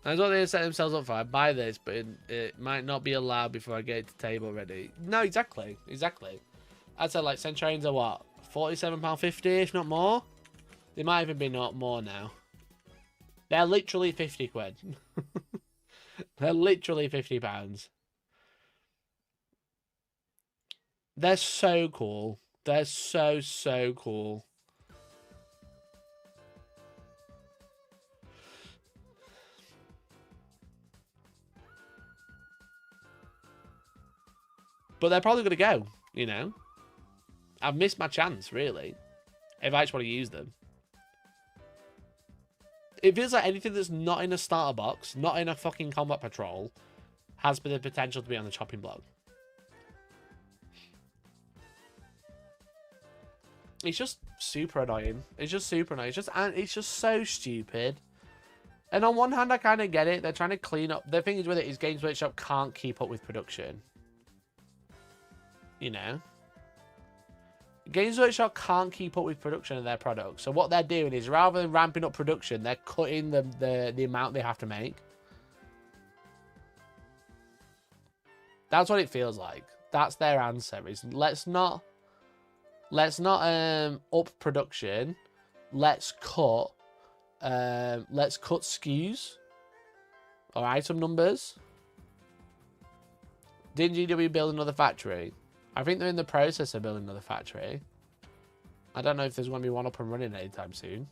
That's what they set themselves up for. I buy this, but it might not be allowed before I get it to table ready. No, exactly. I'd say like Centurions are what? £47.50, if not more? They might even be not more now. They're literally 50 quid. They're literally £50. They're so cool. They're so cool. But they're probably going to go, you know. I've missed my chance, really, if I just want to use them. It feels like anything that's not in a starter box, not in a fucking combat patrol, has the potential to be on the chopping block. It's just super annoying. It's just super annoying. It's just so stupid. And on one hand, I kind of get it. They're trying to clean up. The thing is with it is Games Workshop can't keep up with production. You know? Games Workshop can't keep up with production of their products. So what they're doing is, rather than ramping up production, they're cutting the amount they have to make. That's what it feels like. That's their answer. Is let's not up production. Let's cut SKUs or item numbers. Didn't GW build another factory? I think they're in the process of building another factory. I don't know if there's going to be one up and running anytime soon.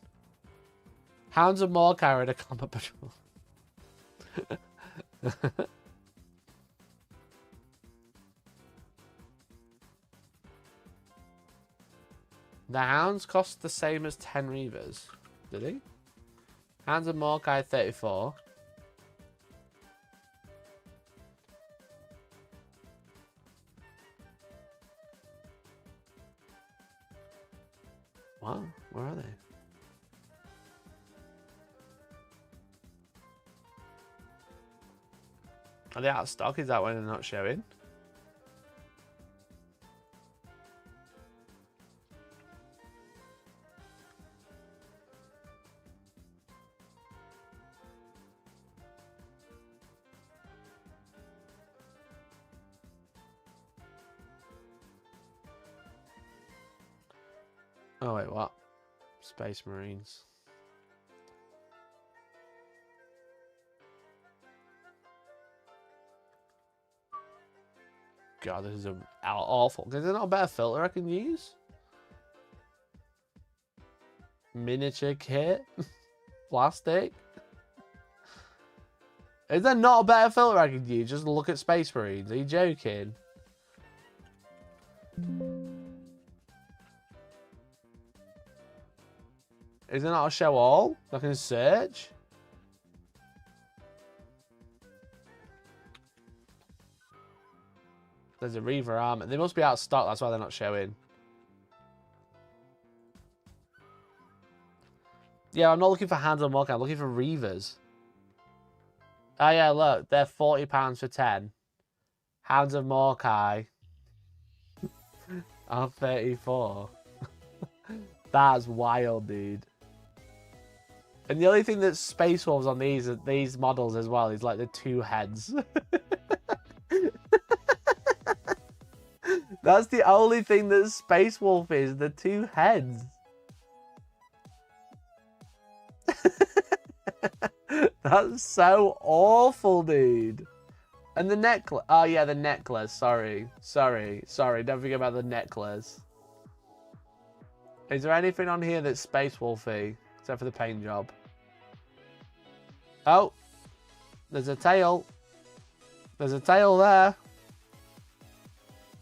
Hounds of Morkai are in a combat patrol. The Hounds cost the same as 10 Reavers. Did he? Hounds of Morkai 34. Wow, where are they? Are they out of stock? Is that why they're not showing? Oh wait, what? Space Marines. God, this is awful. Is there not a better filter I can use? Miniature kit? Plastic? Is there not a better filter I can use? Just look at Space Marines. Are you joking? Is there not a show all? I can search. There's a Reaver armor. They must be out of stock. That's why they're not showing. Yeah, I'm not looking for Hands on Morkai. I'm looking for Reavers. Oh yeah, look. They're £40 for 10. Hounds of Morkai are 34. That's wild, dude. And the only thing that's Space Wolves on these models as well is like the two heads. That's the only thing that Space Wolf is, the two heads. That's so awful, dude. And the necklace. Oh yeah, the necklace. Sorry. Don't forget about the necklace. Is there anything on here that's Space Wolfy? except for the paint job. Oh, there's a tail. There's a tail there.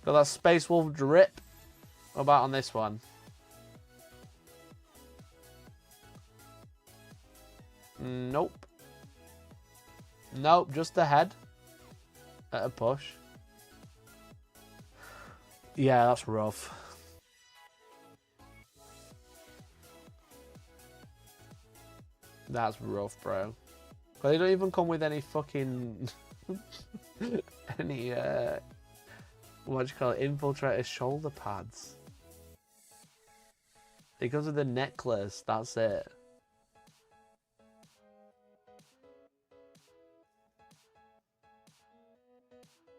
Got that Space Wolf drip. What about on this one? Nope. Nope, just the head. At a push. Yeah, that's rough. That's rough, bro. But they don't even come with any fucking... any, what do you call it? Infiltrator shoulder pads. It comes with a necklace, that's it.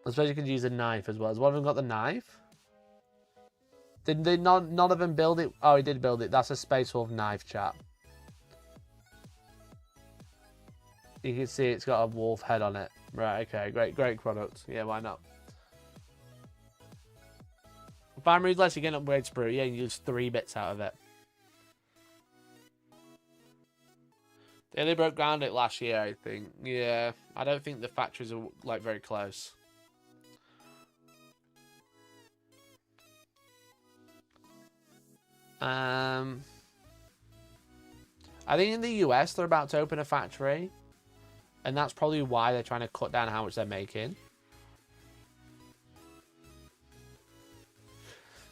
I suppose you could use a knife as well. Has one of them got the knife? Did they none of them build it? Oh, he did build it. That's a Space Wolf knife, chat. You can see it's got a wolf head on it. Right, okay. Great product. Yeah, why not? If I'm ruthless, you get an upgrade sprue. Yeah, you use 3 bits out of it. They only broke ground it last year, I think. Yeah, I don't think the factories are, like, very close. I think in the US they're about to open a factory, and that's probably why they're trying to cut down how much they're making.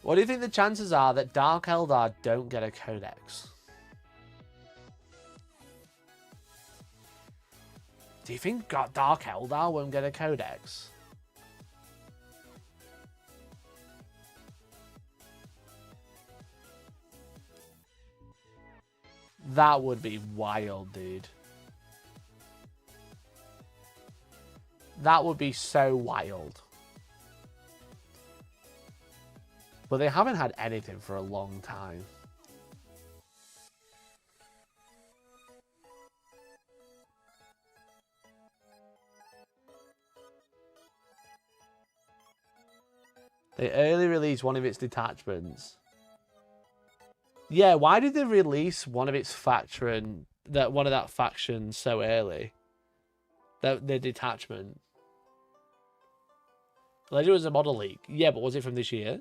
What do you think the chances are that Dark Eldar don't get a codex? Do you think Dark Eldar won't get a codex? That would be wild, dude. That would be so wild. But they haven't had anything for a long time. They early released one of its detachments. Yeah, why did they release one of its faction, one of that faction so early? The detachment. Legend was a model leak. Yeah, but was it from this year?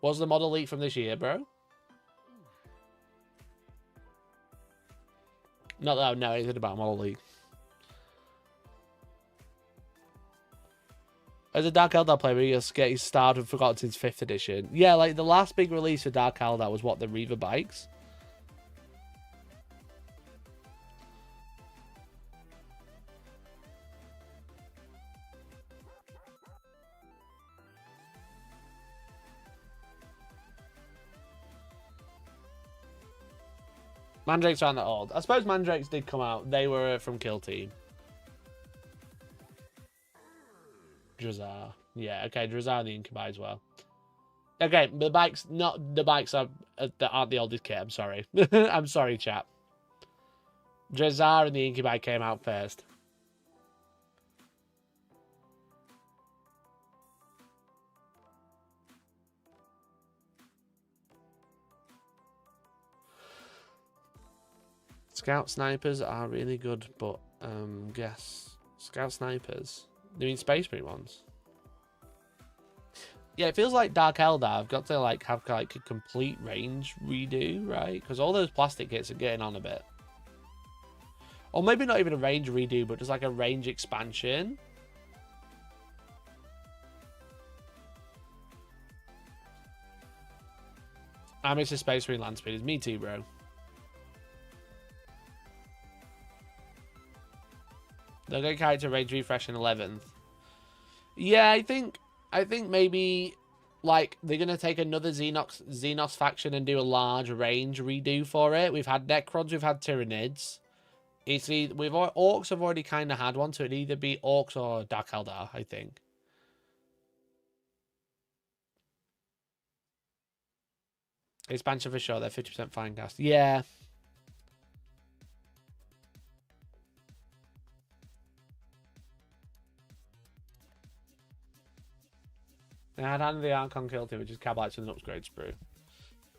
Was the model leak from this year, bro? Not that I know anything about model leak. As a Dark Eldar player, he gets started and forgotten since 5th edition. Yeah, like the last big release for Dark Eldar was what, the Reaver bikes? Mandrakes aren't that old. I suppose Mandrakes did come out. They were from Kill Team. Drazar. Yeah, okay, Drazar and the Incubi as well. Okay, the bikes, not the bikes are that aren't the oldest kit. I'm sorry. I'm sorry, chap. Drazar and the Incubi came out first. Scout snipers are really good, but guess Scout snipers. You mean Space Marine ones? Yeah, it feels like Dark Eldar. I've got to like have like a complete range redo, right? Because all those plastic kits are getting on a bit. Or maybe not even a range redo, but just like a range expansion. I miss the Space Marine land speeders. Me too, bro. They'll get character range refresh in 11th. Yeah, I think maybe like they're gonna take another Xenos faction and do a large range redo for it. We've had Necrons, we've had Tyranids. Orks have already kind of had one, so it'd either be Orks or Dark Eldar, I think. Expansion for sure. They're 50% fine cast. Yeah. They had the Archon Kill Team, which is Cablites with an upgrade sprue.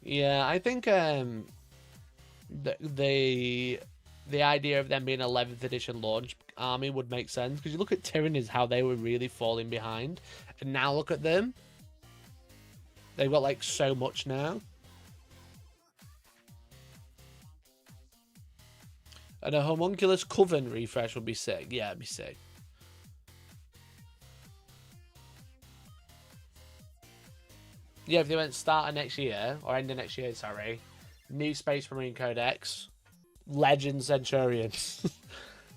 Yeah, I think the idea of them being 11th edition launch army would make sense, because you look at tyranids, how they were really falling behind, and now look at them. They've got like so much now. And a homunculus coven refresh would be sick. Yeah, it'd be sick. Yeah, if they went start of next year, or end of next year, sorry. New spacemarine codex. Legend Centurions.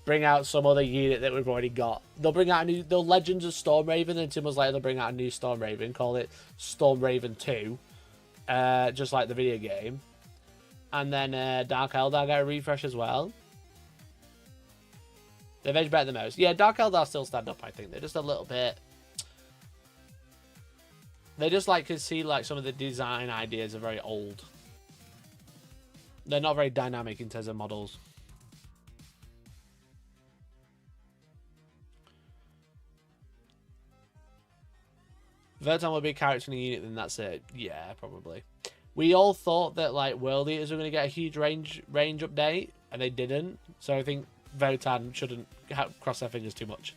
Bring out some other unit that we've already got. They'll bring out a new... They'll Legends of Stormraven, and 2 months later they'll bring out a new Stormraven. Call it Stormraven 2. Just like the video game. And then Dark Eldar get a refresh as well. They've edged better than most. Yeah, Dark Eldar still stand up, I think. They're just a little bit... They just like can see like some of the design ideas are very old. They're not very dynamic in terms of models. Verton will be a character in a unit, then that's it. Yeah, probably. We all thought that like World Eaters were going to get a huge range update, and they didn't. So I think Votan shouldn't cross their fingers too much.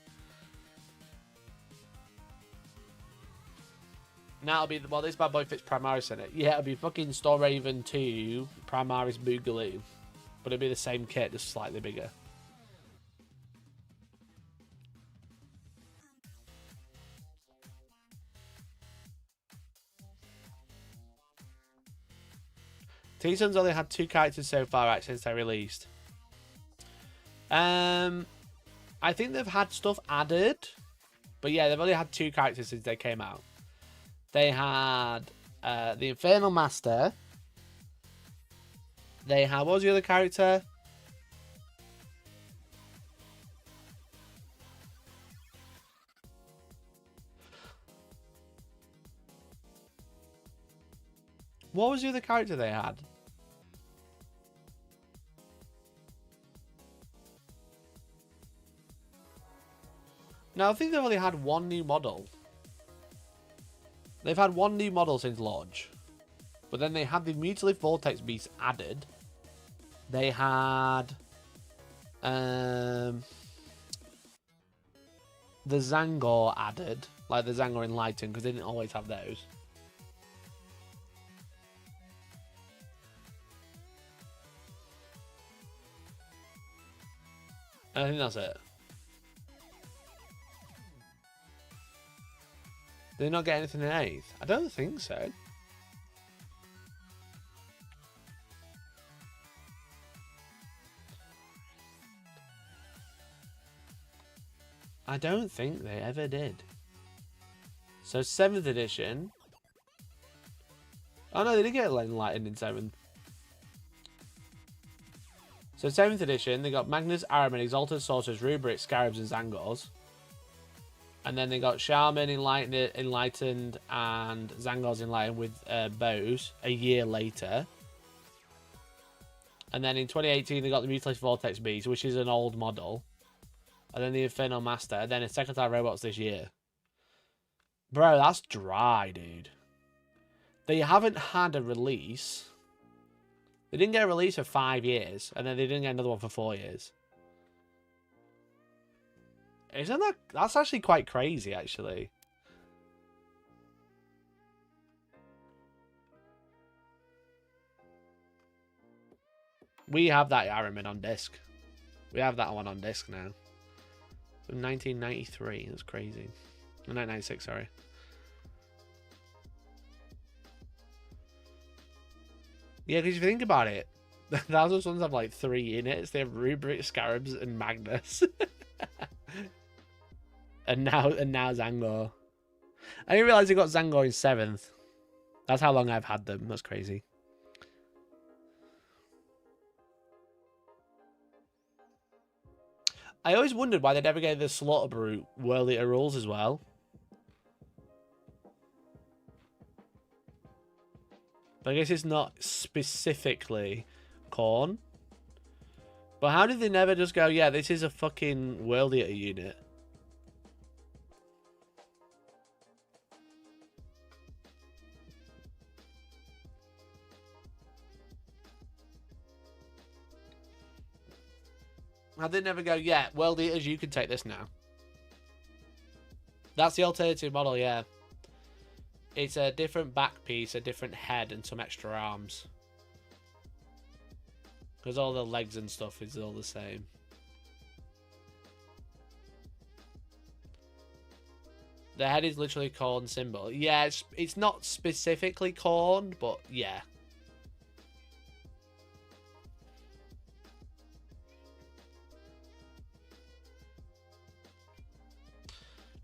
Now it'll be, well, this bad boy fits Primaris in it. Yeah, it'll be fucking Stormraven 2 Primaris Boogaloo. But it'll be the same kit, just slightly bigger. T-Sun's only had 2 characters so far, right, since they released. I think they've had stuff added. But yeah, they've only had 2 characters since they came out. They had the Infernal Master. They had... What was the other character? What was the other character they had? No, I think they've only had 1 new model. They've had 1 new model since launch. But then they had the Mutilate Vortex Beast added. They had... the Zangor added. Like the Zangor Enlightened, because they didn't always have those. I think that's it. Did they not get anything in 8th? I don't think so. I don't think they ever did. So 7th edition. Oh no, they did get enlightened in 7th. So 7th edition, they got Magnus, Araman, Exalted Sorcerers, Rubrics, Scarabs, and Zangors. And then they got Shaman Enlightened and Zangors Enlightened with bows a year later. And then in 2018, they got the Mutilated Vortex Beast, which is an old model. And then the Infernal Master. And then a Second Time Robots this year. Bro, that's dry, dude. They haven't had a release. They didn't get a release for 5 years. And then they didn't get another one for 4 years. Isn't that... That's actually quite crazy, actually. We have that Araman on disc. We have that one on disc now. From 1993. That's crazy. 1996, sorry. Yeah, because if you think about it, the Thousand Suns have like 3 units. They have Rubric, Scarabs, and Magnus. and now Zangor. I didn't realise they got Zangor in 7th. That's how long I've had them. That's crazy. I always wondered why they never gave the Slaughter Brute World Eater rules as well. But I guess it's not specifically Khorne. But how did they never just go, yeah, this is a fucking World Eater unit? I did never go, yeah, World Eaters, you can take this now. That's the alternative model, yeah. It's a different back piece, a different head, and some extra arms. Because all the legs and stuff is all the same. The head is literally corn symbol. Yeah, it's not specifically corn, but yeah.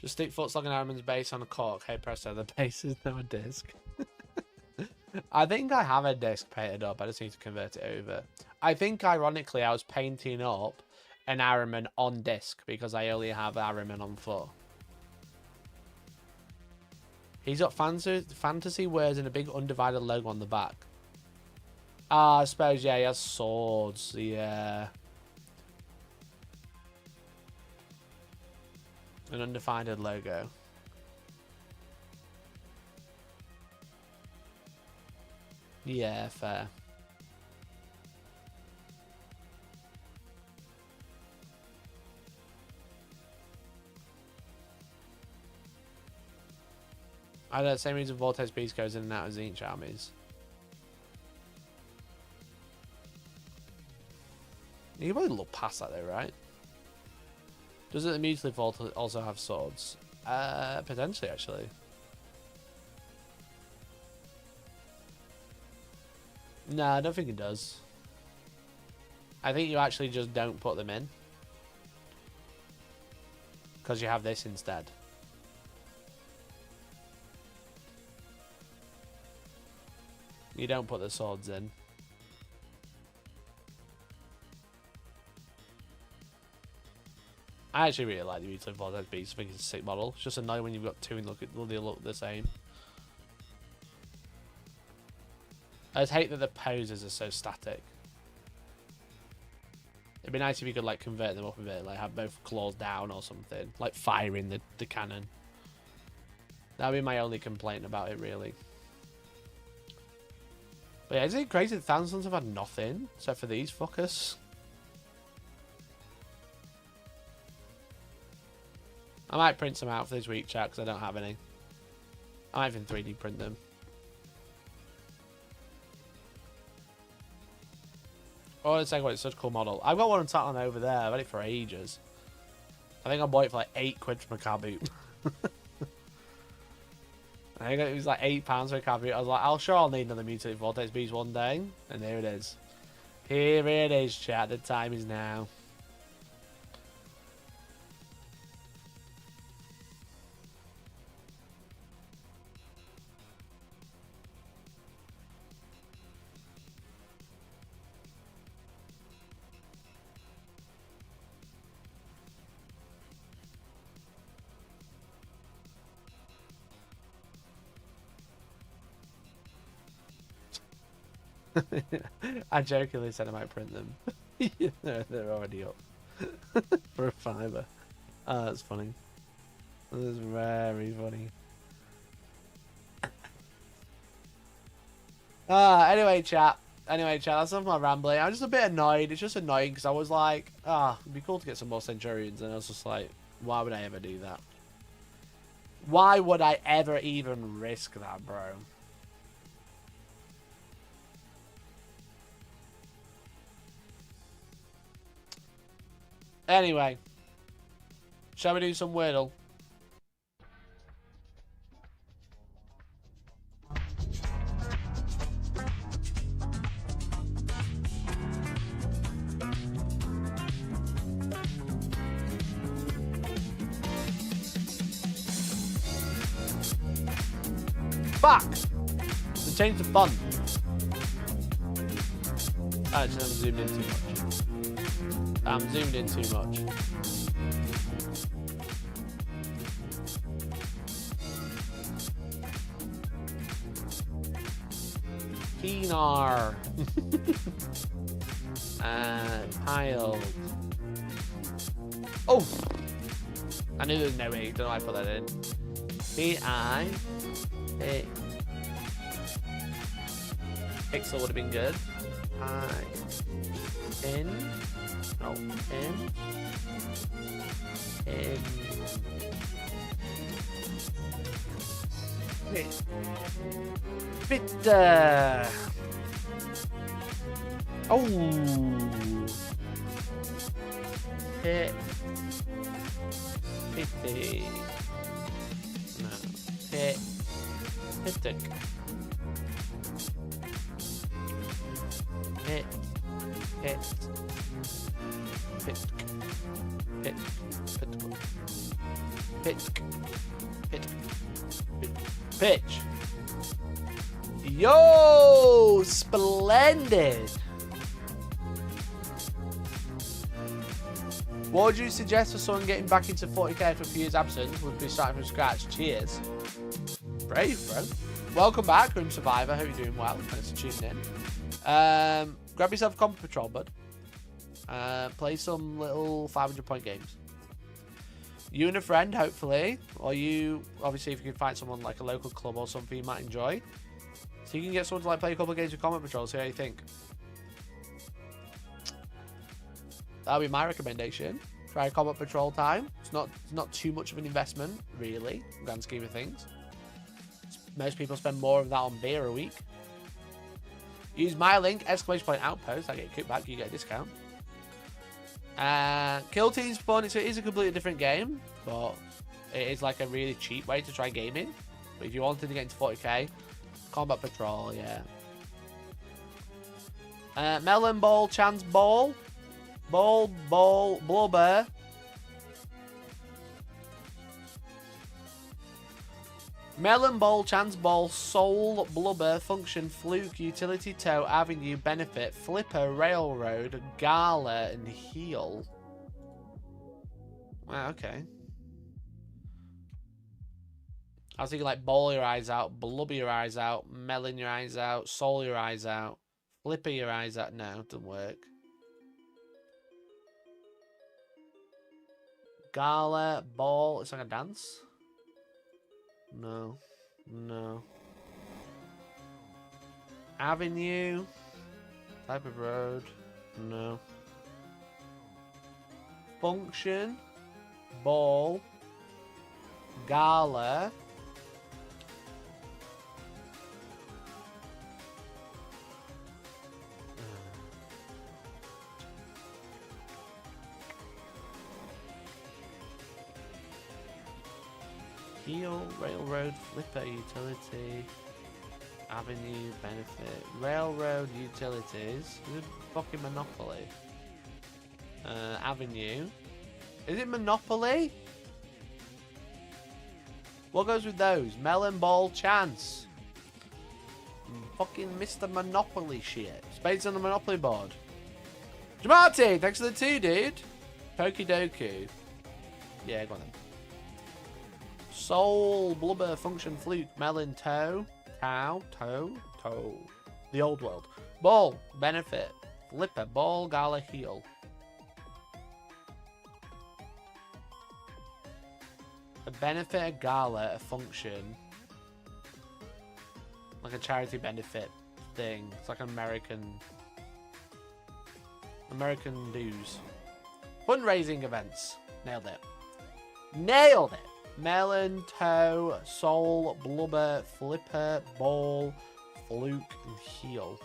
Just stick Footslog and Ironman's base on a cork. Hey presto, the base is now a disc. I think I have a disc painted up. I just need to convert it over. I think, ironically, I was painting up an Ironman on disc because I only have Ironman on foot. He's got fantasy words and a big undivided logo on the back. Ah, I suppose, yeah, he has swords. Yeah. An undivided logo. Yeah, fair. I know, same reason Vortex Beast goes in and out of Tzeentch armies. You can probably look past that though, right? Doesn't the Mutilate Vault also have swords? Potentially, actually. No, I don't think it does. I think you actually just don't put them in. Because you have this instead. You don't put the swords in. I actually really like the Mutilate Vortex Beast. I think it's a sick model. It's just annoying when you've got two and they look the same. I just hate that the poses are so static. It'd be nice if you could like convert them up a bit, like have both claws down or something, like firing the cannon. That'd be my only complaint about it, really. But yeah, isn't it crazy that thousands have had nothing except for these fuckers? I might print some out for this week, chat, because I don't have any. I might even 3D print them. Oh, let's say it's such a cool model. I've got one on Tatlan over there. I've had it for ages. I think I bought it for like 8 quid from a car boot. I think it was like £8 for a car boot. I was like, I'm sure I'll need another Mutilate Vortex Beast one day. And there it is. Here it is, chat. The time is now. I jokingly said I might print them. They're already up. For a £5. That's funny. That's very funny. Anyway, chat, that's enough of my rambling. I'm just a bit annoyed. It's just annoying because I was like, it'd be cool to get some more Centurions, and I was just like, why would I ever do that? Why would I ever even risk that, bro? Anyway, shall we do some Wordle? Fuck! To change the font. I just zoomed in too much. I'm zoomed in too much. Keenar. Piled. Oh! I knew there was no way. Don't know why I put that in. B-I. A. Pixel would have been good. I. N. No, in. Bitter. Oh. Hit. Pitty. No. Hit. Hittick. Hit. Hit. Pit. Pit. Pit. Pit. Pit. Pitch. Yo! Splendid! What would you suggest for someone getting back into 40k after a few years absence? Would be starting from scratch. Cheers. Brave, bro. Welcome back, Room Survivor. Hope you're doing well. Thanks for tuning in. Grab yourself a Combat Patrol, bud. Play some little 500-point games. You and a friend, hopefully. Or you, obviously, if you can find someone like a local club or something you might enjoy. So you can get someone to like play a couple of games with Combat Patrol, see how you think. That'll be my recommendation. Try Combat Patrol time. It's not too much of an investment, really, in the grand scheme of things. Most people spend more of that on beer a week. Use my link, !Outpost. I get a kickback, you get a discount. Kill Team's fun. It is a completely different game, but it is like a really cheap way to try gaming. But if you wanted to get into 40k, Combat Patrol, yeah. Melon Ball, Chance Ball. Ball, Blubber. Melon Ball, Chance Ball, Soul, Blubber, Function, Fluke, Utility Toe, Avenue, Benefit, Flipper, Railroad, Gala, and Heal. Wow, okay. I was thinking like Ball your eyes out, Blubber your eyes out, Melon your eyes out, Soul your eyes out, Flipper your eyes out. No, it doesn't work. Gala, Ball, it's like a dance. No. No. Avenue. Type of road. No. Function. Ball. Gala. Heal, Railroad, Flipper, Utility, Avenue, Benefit, Railroad, Utilities, is it fucking Monopoly? Avenue, is it Monopoly? What goes with those? Melon Ball, Chance. Fucking Mr. Monopoly shit. Spades on the Monopoly board. Jamarty, thanks for the 2, dude. Pokidoku. Yeah, go on then. Soul, Blubber, Function, Fluke, Melon, Toe, Toe. The old world. Ball, Benefit, Flipper, Ball, Gala, Heal. A Benefit, a Gala, a Function. Like a charity benefit thing. It's like an American dues. Fundraising events. Nailed it. Nailed it. Melon, Toe, Soul, Blubber, Flipper, Ball, Fluke, and Heal.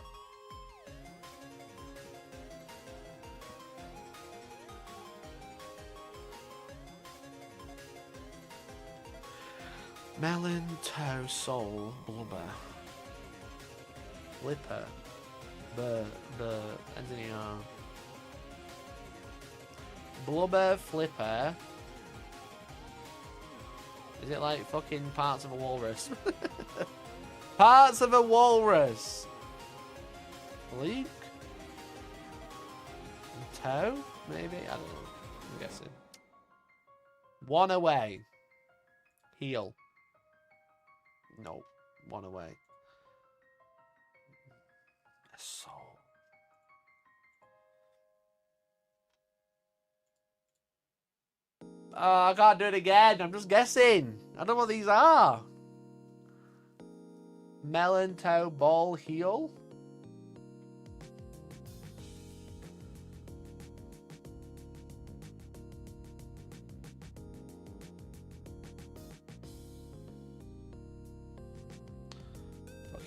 Melon, Toe, Soul, Blubber, Flipper, engineer. Blubber, Flipper. Is it like fucking parts of a walrus? Parts of a walrus. Fluke? Toe? Maybe? I don't know. I'm guessing. One away. Heal. No. One away. A soul. Oh, I can't do it again. I'm just guessing. I don't know what these are. Melon, Toe, Ball, Heal.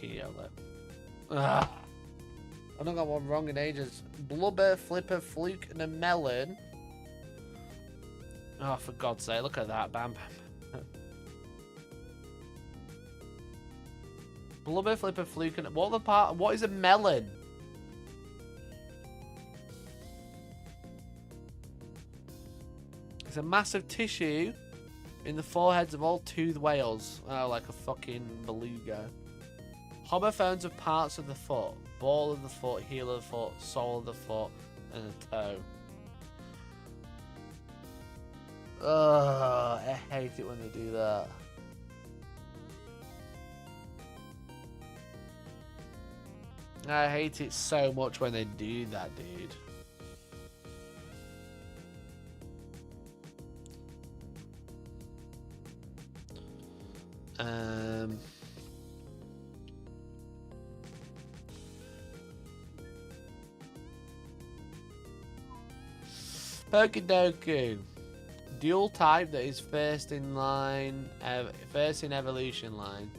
fucking yellow. Ugh. I've not got one wrong in ages. Blubber, Flipper, Fluke, and a Melon. Oh, for God's sake, look at that. Bam, bam. Blubber, Flipper, Fluke, and... What is a Melon? It's a massive tissue in the foreheads of all toothed whales. Oh, like a fucking beluga. Homophones of parts of the foot. Ball of the foot, heel of the foot, sole of the foot, and a toe. Ugh, I hate it when they do that. I hate it so much when they do that, dude. Pokedoku. Dual type that is first in line, first in evolution line.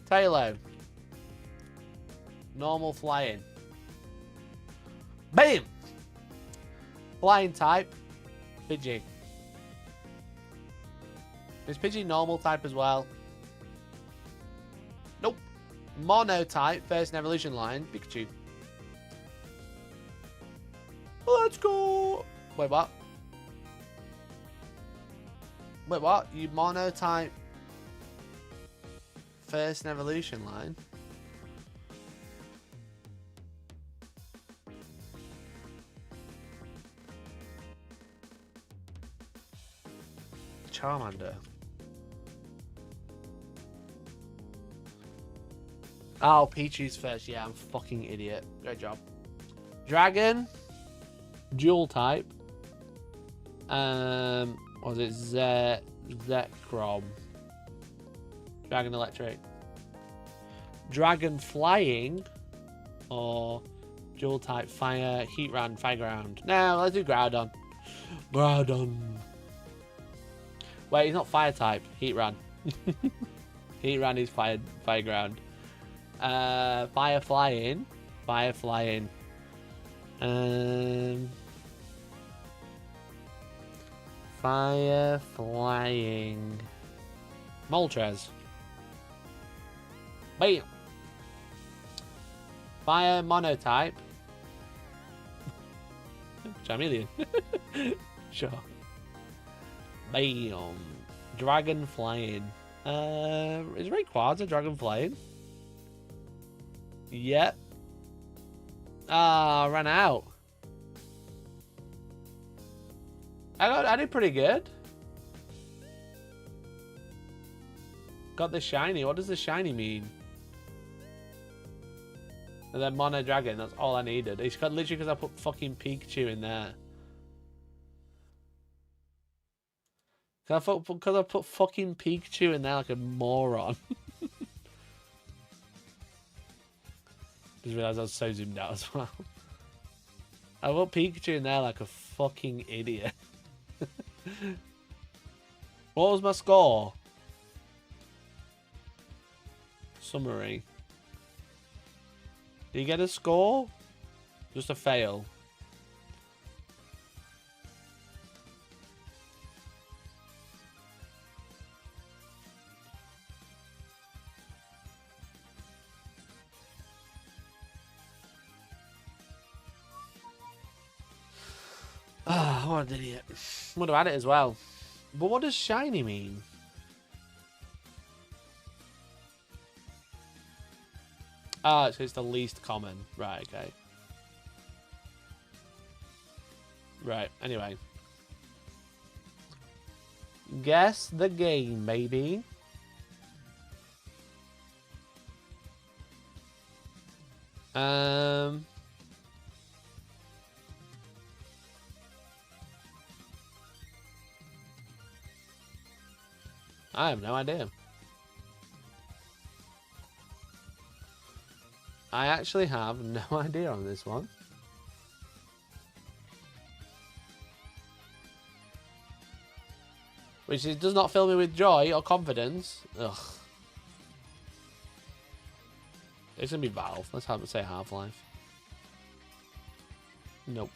Tailo. Normal flying. Bam! Flying type. Pidgey. Is Pidgey normal type as well? Nope. Mono type, first in evolution line. Pikachu. Let's go! Wait, what? Wait, what? You mono type, first in evolution line? Charmander. Oh, Pichu's first. Yeah, I'm a fucking idiot. Great job. Dragon. Dual type. Was it Zekrom? Dragon electric. Dragon flying. Or dual type fire, Heatran, fire ground. No, let's do Groudon. Groudon. Wait, he's not fire type. Heatran. Heatran is fire ground. Fire flying. Fire flying. Fire flying. Moltres. Bam. Fire monotype. Charmeleon. Sure. Bam. Dragon flying. Is Rayquaza dragon flying? Yep. Ah, ran out. I did pretty good. Got the shiny. What does the shiny mean? And then Mono Dragon. That's all I needed. It's got literally because I put fucking Pikachu in there. Because I put fucking Pikachu in there like a moron. Just realised I was so zoomed out as well. I put Pikachu in there like a fucking idiot. What was my score? Summary. Did you get a score? Just a fail. Ah, what an idiot. Would have had it as well. But what does shiny mean? Ah, so it's the least common. Right, okay. Right, anyway. Guess the game, baby. I have no idea. I actually have no idea on this one. does not fill me with joy or confidence. Ugh. It's gonna be Valve. Let's have it say Half-Life. Nope.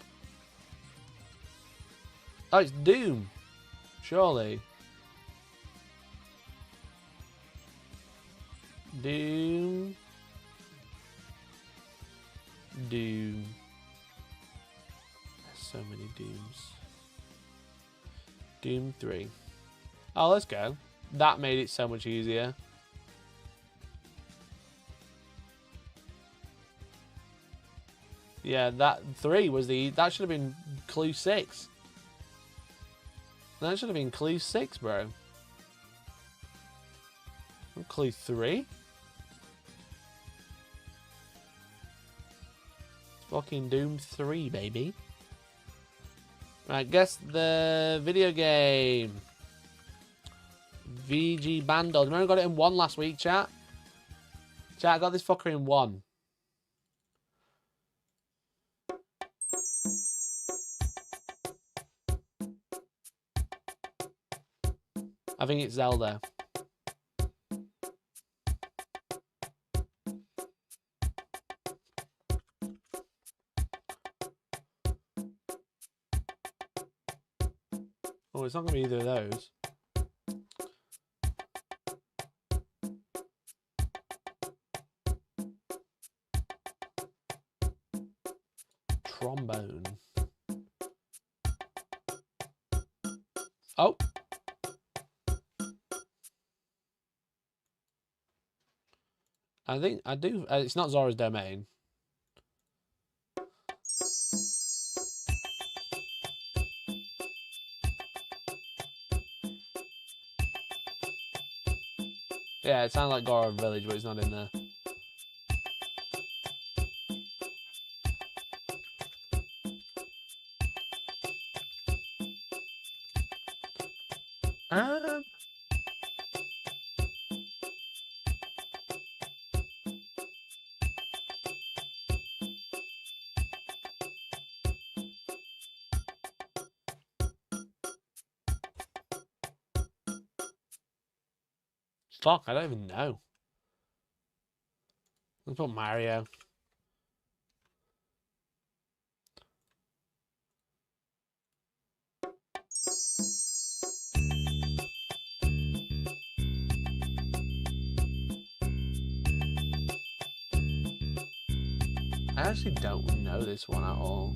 Oh, it's Doom. Surely. Doom. Doom. There's so many Dooms. Doom 3. Oh, let's go. That made it so much easier. Yeah, that 3 was the... That should have been clue 6. That should have been clue 6, bro. Clue 3? Fucking Doom 3, baby. Right, guess the video game. VG Bando. Remember I got it in 1 last week, chat? Chat, I got this fucker in 1. I think it's Zelda. Oh, it's not going to be either of those. Trombone. Oh. I think I do. It's not Zora's Domain. Yeah, it sounds like Gora Village, but it's not in there. Fuck, I don't even know. Let's put Mario. I actually don't know this one at all.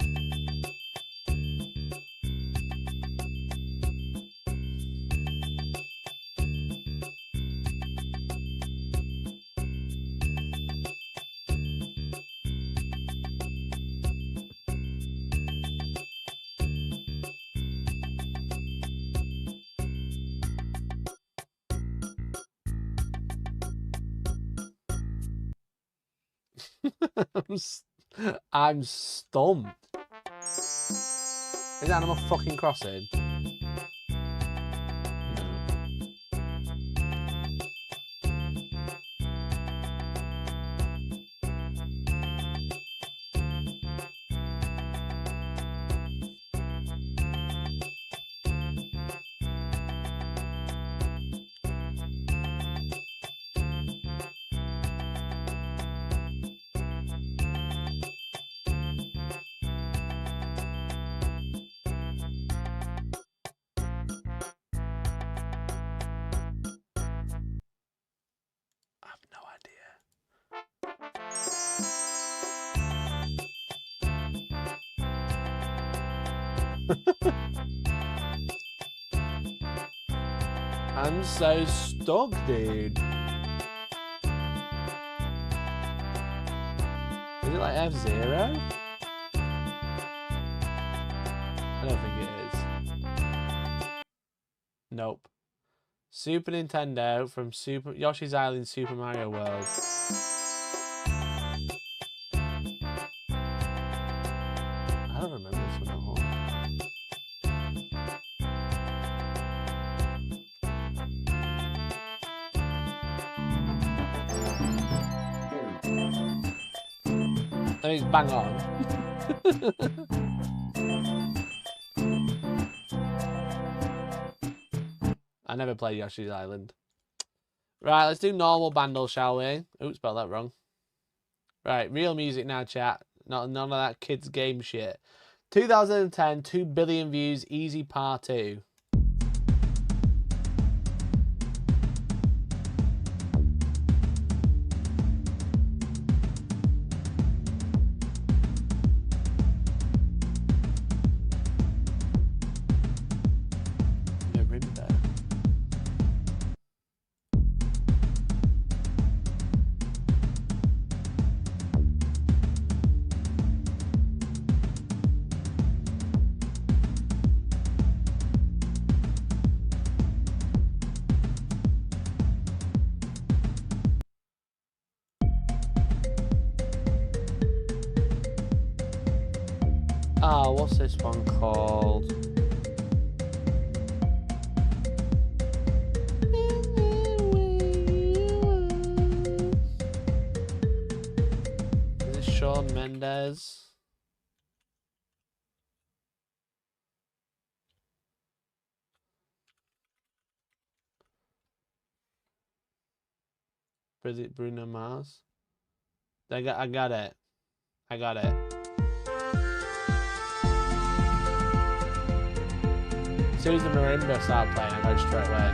I'm stumped. Is Animal fucking Crossing? I'm so stuck, dude. Is it like F-Zero? I don't think it is. Nope. Super Nintendo from Yoshi's Island Super Mario World. I don't remember this one at all. I mean, it's bang on. I never played Yoshi's Island. Right, let's do normal bundle, shall we? Oops, spelled that wrong. Right, real music now, chat. None of that kids game shit. 2010, 2 billion views, easy part 2. Oh, what's this one called? Is this Shawn Mendes? Is it Bruno Mars? I got it. I got it. As soon as the marimba started playing, I go straight away.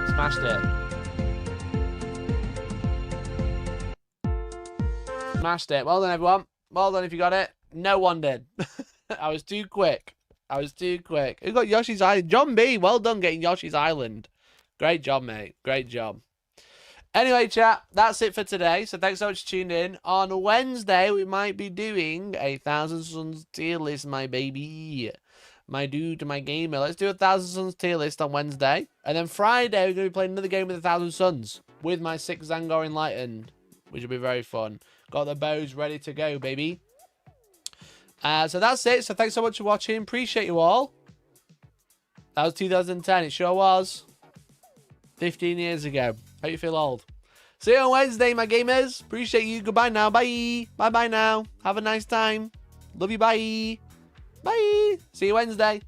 Smashed it. Smashed it. Well done, everyone. Well done if you got it. No one did. I was too quick. I was too quick. Who got Yoshi's Island? John B. Well done getting Yoshi's Island. Great job, mate. Great job. Anyway, chat, that's it for today. So thanks so much for tuning in. On Wednesday, we might be doing a Thousand Suns tier list, my baby. My dude, my gamer. Let's do a Thousand Suns tier list on Wednesday. And then Friday, we're going to be playing another game with a Thousand Suns with my 6 Zangor Enlightened, which will be very fun. Got the bows ready to go, baby. So that's it. So thanks so much for watching. Appreciate you all. That was 2010. It sure was. 15 years ago. Hope you feel old. See you on Wednesday, my gamers. Appreciate you. Goodbye now. Bye. Bye-bye now. Have a nice time. Love you. Bye. Bye. See you Wednesday.